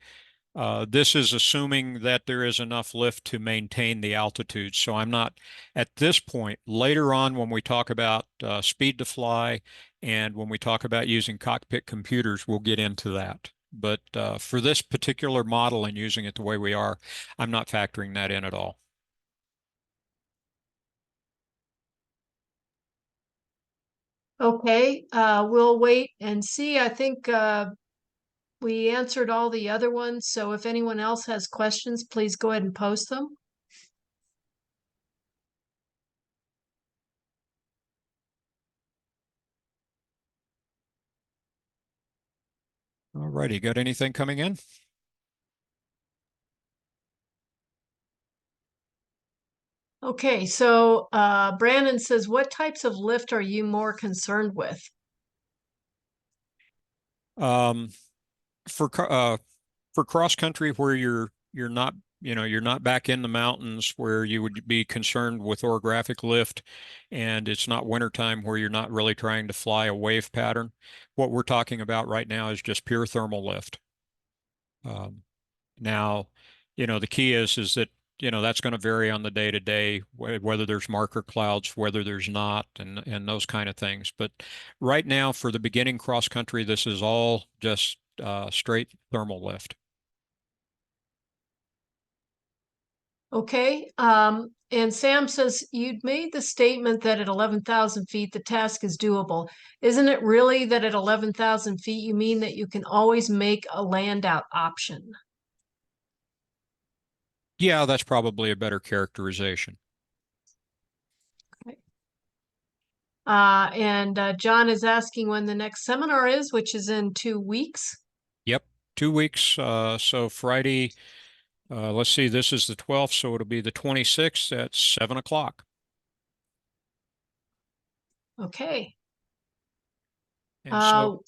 this is assuming that there is enough lift to maintain the altitude. So I'm not at this point. Later on, when we talk about speed to fly and when we talk about using cockpit computers, we'll get into that. But for this particular model and using it the way we are, I'm not factoring that in at all. Okay, we'll wait and see. I think we answered all the other ones. So if anyone else has questions, please go ahead and post them. All righty, got anything coming in? Okay, so Brandon says, what types of lift are you more concerned with? For cross country where you're not you're not back in the mountains where you would be concerned with orographic lift, and it's not wintertime where you're not really trying to fly a wave pattern. What we're talking about right now is just pure thermal lift. Now, the key is that that's going to vary on the day to day, whether there's marker clouds, whether there's not, and those kind of things. But right now, for the beginning cross country, this is all just straight thermal lift. Okay, and Sam says, you'd made the statement that at 11,000 feet, the task is doable. Isn't it really that at 11,000 feet, you mean that you can always make a land out option? Yeah, that's probably a better characterization. Okay. And John is asking when the next seminar is, which is in 2 weeks. Yep, 2 weeks. So Friday, let's see, this is the 12th, so it'll be the 26th at 7 o'clock. Okay. And so,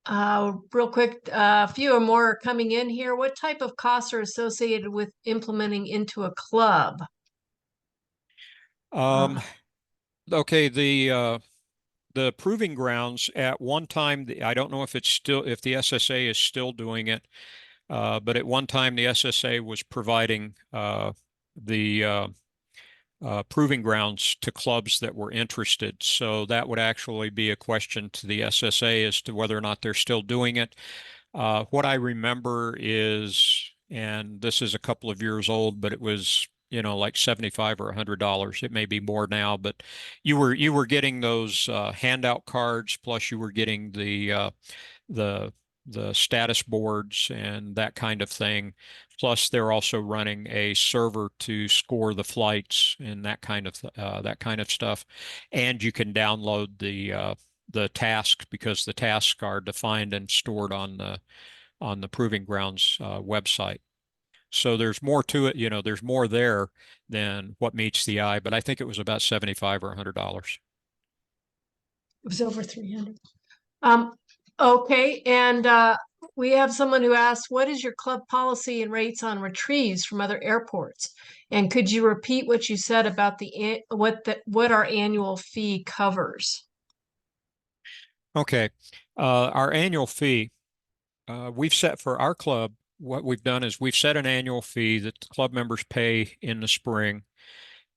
Real quick, a few more are coming in here. What type of costs are associated with implementing into a club? okay, the proving grounds at one time, I don't know if if the SSA is still doing it, but at one time the SSA was providing the proving grounds to clubs that were interested. So that would actually be a question to the SSA as to whether or not they're still doing it. What I remember is, and this is a couple of years old, but it was like $75 or $100. It may be more now, but you were getting those handout cards, plus you were getting the status boards and that kind of thing. Plus, they're also running a server to score the flights and that kind of stuff. And you can download the tasks because the tasks are defined and stored on the Proving Grounds website. So there's more to it. There's more there than what meets the eye. But I think it was about $75 or $100. It was over 300. Okay, and we have someone who asked, what is your club policy and rates on retrieves from other airports? And could you repeat what you said about what our annual fee covers? Okay, our annual fee, we've set for our club. What we've done is we've set an annual fee that the club members pay in the spring,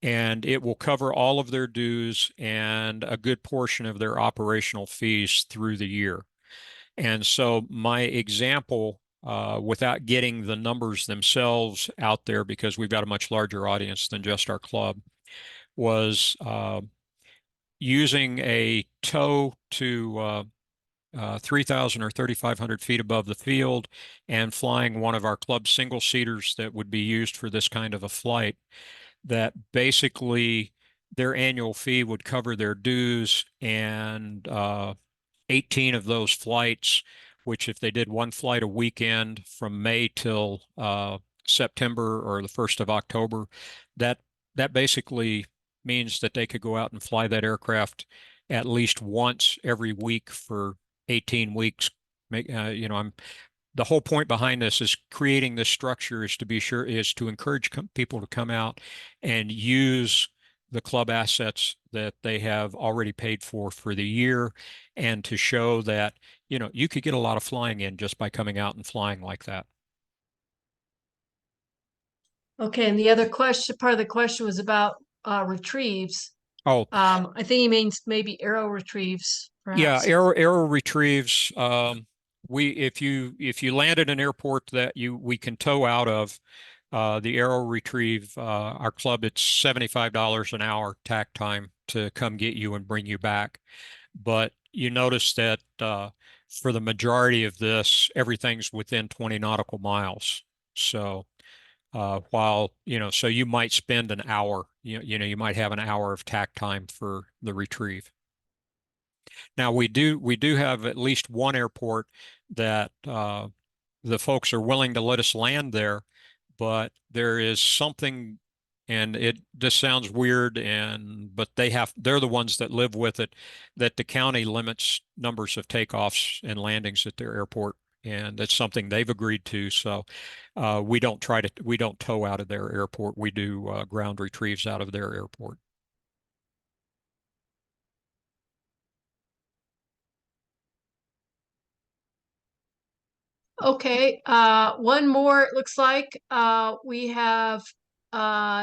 and it will cover all of their dues and a good portion of their operational fees through the year. And so my example, without getting the numbers themselves out there, because we've got a much larger audience than just our club, was using a tow to 3,000 or 3,500 feet above the field and flying one of our club single seaters that would be used for this kind of a flight, that basically their annual fee would cover their dues, and 18 of those flights, which if they did one flight a weekend from May till September or the 1st of October, that that basically means that they could go out and fly that aircraft at least once every week for 18 weeks. The whole point behind this is creating this structure is to encourage people to come out and use the club assets that they have already paid for the year, and to show that, you could get a lot of flying in just by coming out and flying like that. Okay, and the other part of the question was about retrieves. Oh, I think he means maybe arrow retrieves, yeah, perhaps. arrow retrieves. If you land at an airport that we can tow out of, the arrow retrieve, our club, it's $75 an hour tack time to come get you and bring you back. But you notice that for the majority of this, everything's within 20 nautical miles. So so you might spend an hour, you might have an hour of tack time for the retrieve. Now we do have at least one airport that the folks are willing to let us land there, but there is something, and it just sounds weird, but they're the ones that live with it, that the county limits numbers of takeoffs and landings at their airport, and that's something they've agreed to. So we don't tow out of their airport. We do ground retrieves out of their airport. Okay, one more, it looks like. We have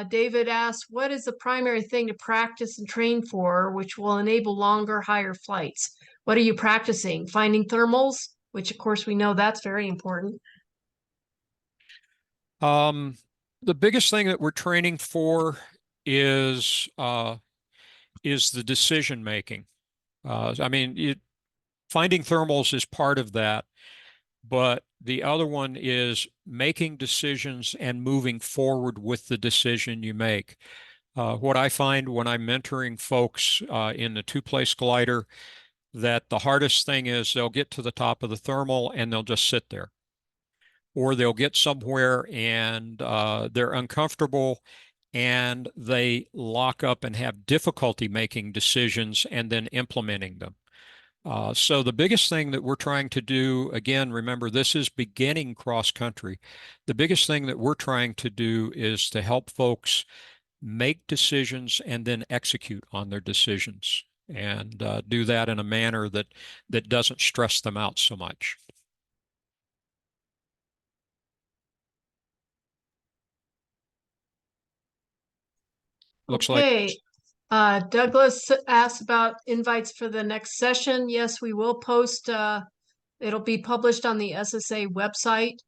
David asked, what is the primary thing to practice and train for, which will enable longer, higher flights? What are you practicing? Finding thermals, which of course we know that's very important. The biggest thing that we're training for is the decision making. Finding thermals is part of that, but the other one is making decisions and moving forward with the decision you make. What I find when I'm mentoring folks in the two-place glider, that the hardest thing is they'll get to the top of the thermal and they'll just sit there. Or they'll get somewhere and they're uncomfortable and they lock up and have difficulty making decisions and then implementing them. So the biggest thing that we're trying to do, again, remember, this is beginning cross country. The biggest thing that we're trying to do is to help folks make decisions and then execute on their decisions, and do that in a manner that doesn't stress them out so much. Looks like Okay, Douglas asked about invites for the next session. Yes, we will post, it'll be published on the SSA website.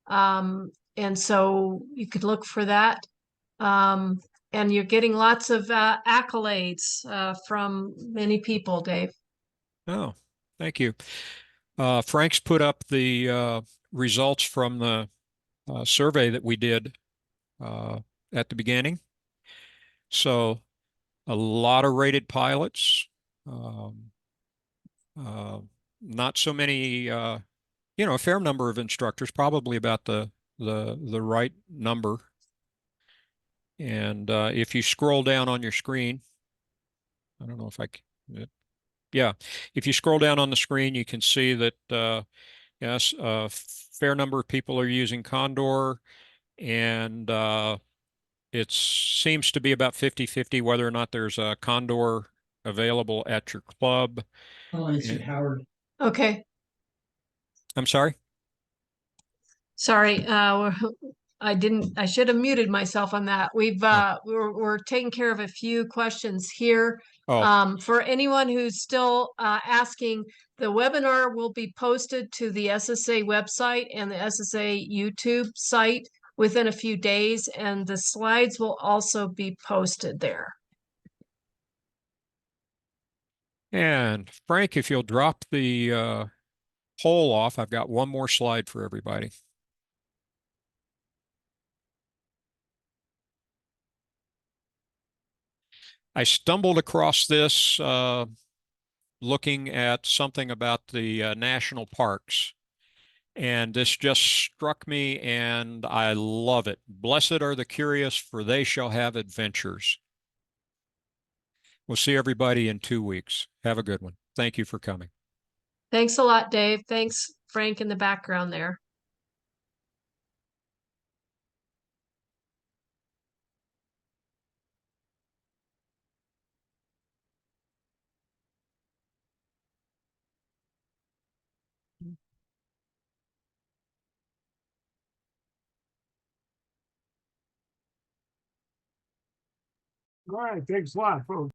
And so you could look for that. And you're getting lots of accolades from many people, Dave. Oh, thank you. Frank's put up the results from the survey that we did at the beginning. So a lot of rated pilots, not so many, a fair number of instructors, probably about the right number. And if you scroll down on your screen, I don't know if I can, yeah, if you scroll down on the screen, you can see that, yes, a fair number of people are using Condor, and it seems to be about 50-50 whether or not there's a Condor available at your club. I'll answer Howard. Okay, I'm sorry? sorry. I should have muted myself on that. We're taking care of a few questions here. Oh, For anyone who's still asking, the webinar will be posted to the SSA website and the SSA YouTube site within a few days, and the slides will also be posted there. and Frank, if you'll drop the poll off, I've got one more slide for everybody. I stumbled across this looking at something about the national parks, and this just struck me, and I love it. Blessed are the curious, for they shall have adventures. We'll see everybody in 2 weeks. Have a good one. Thank you for coming. Thanks a lot, Dave. Thanks, Frank, in the background there. All right, thanks a lot, folks.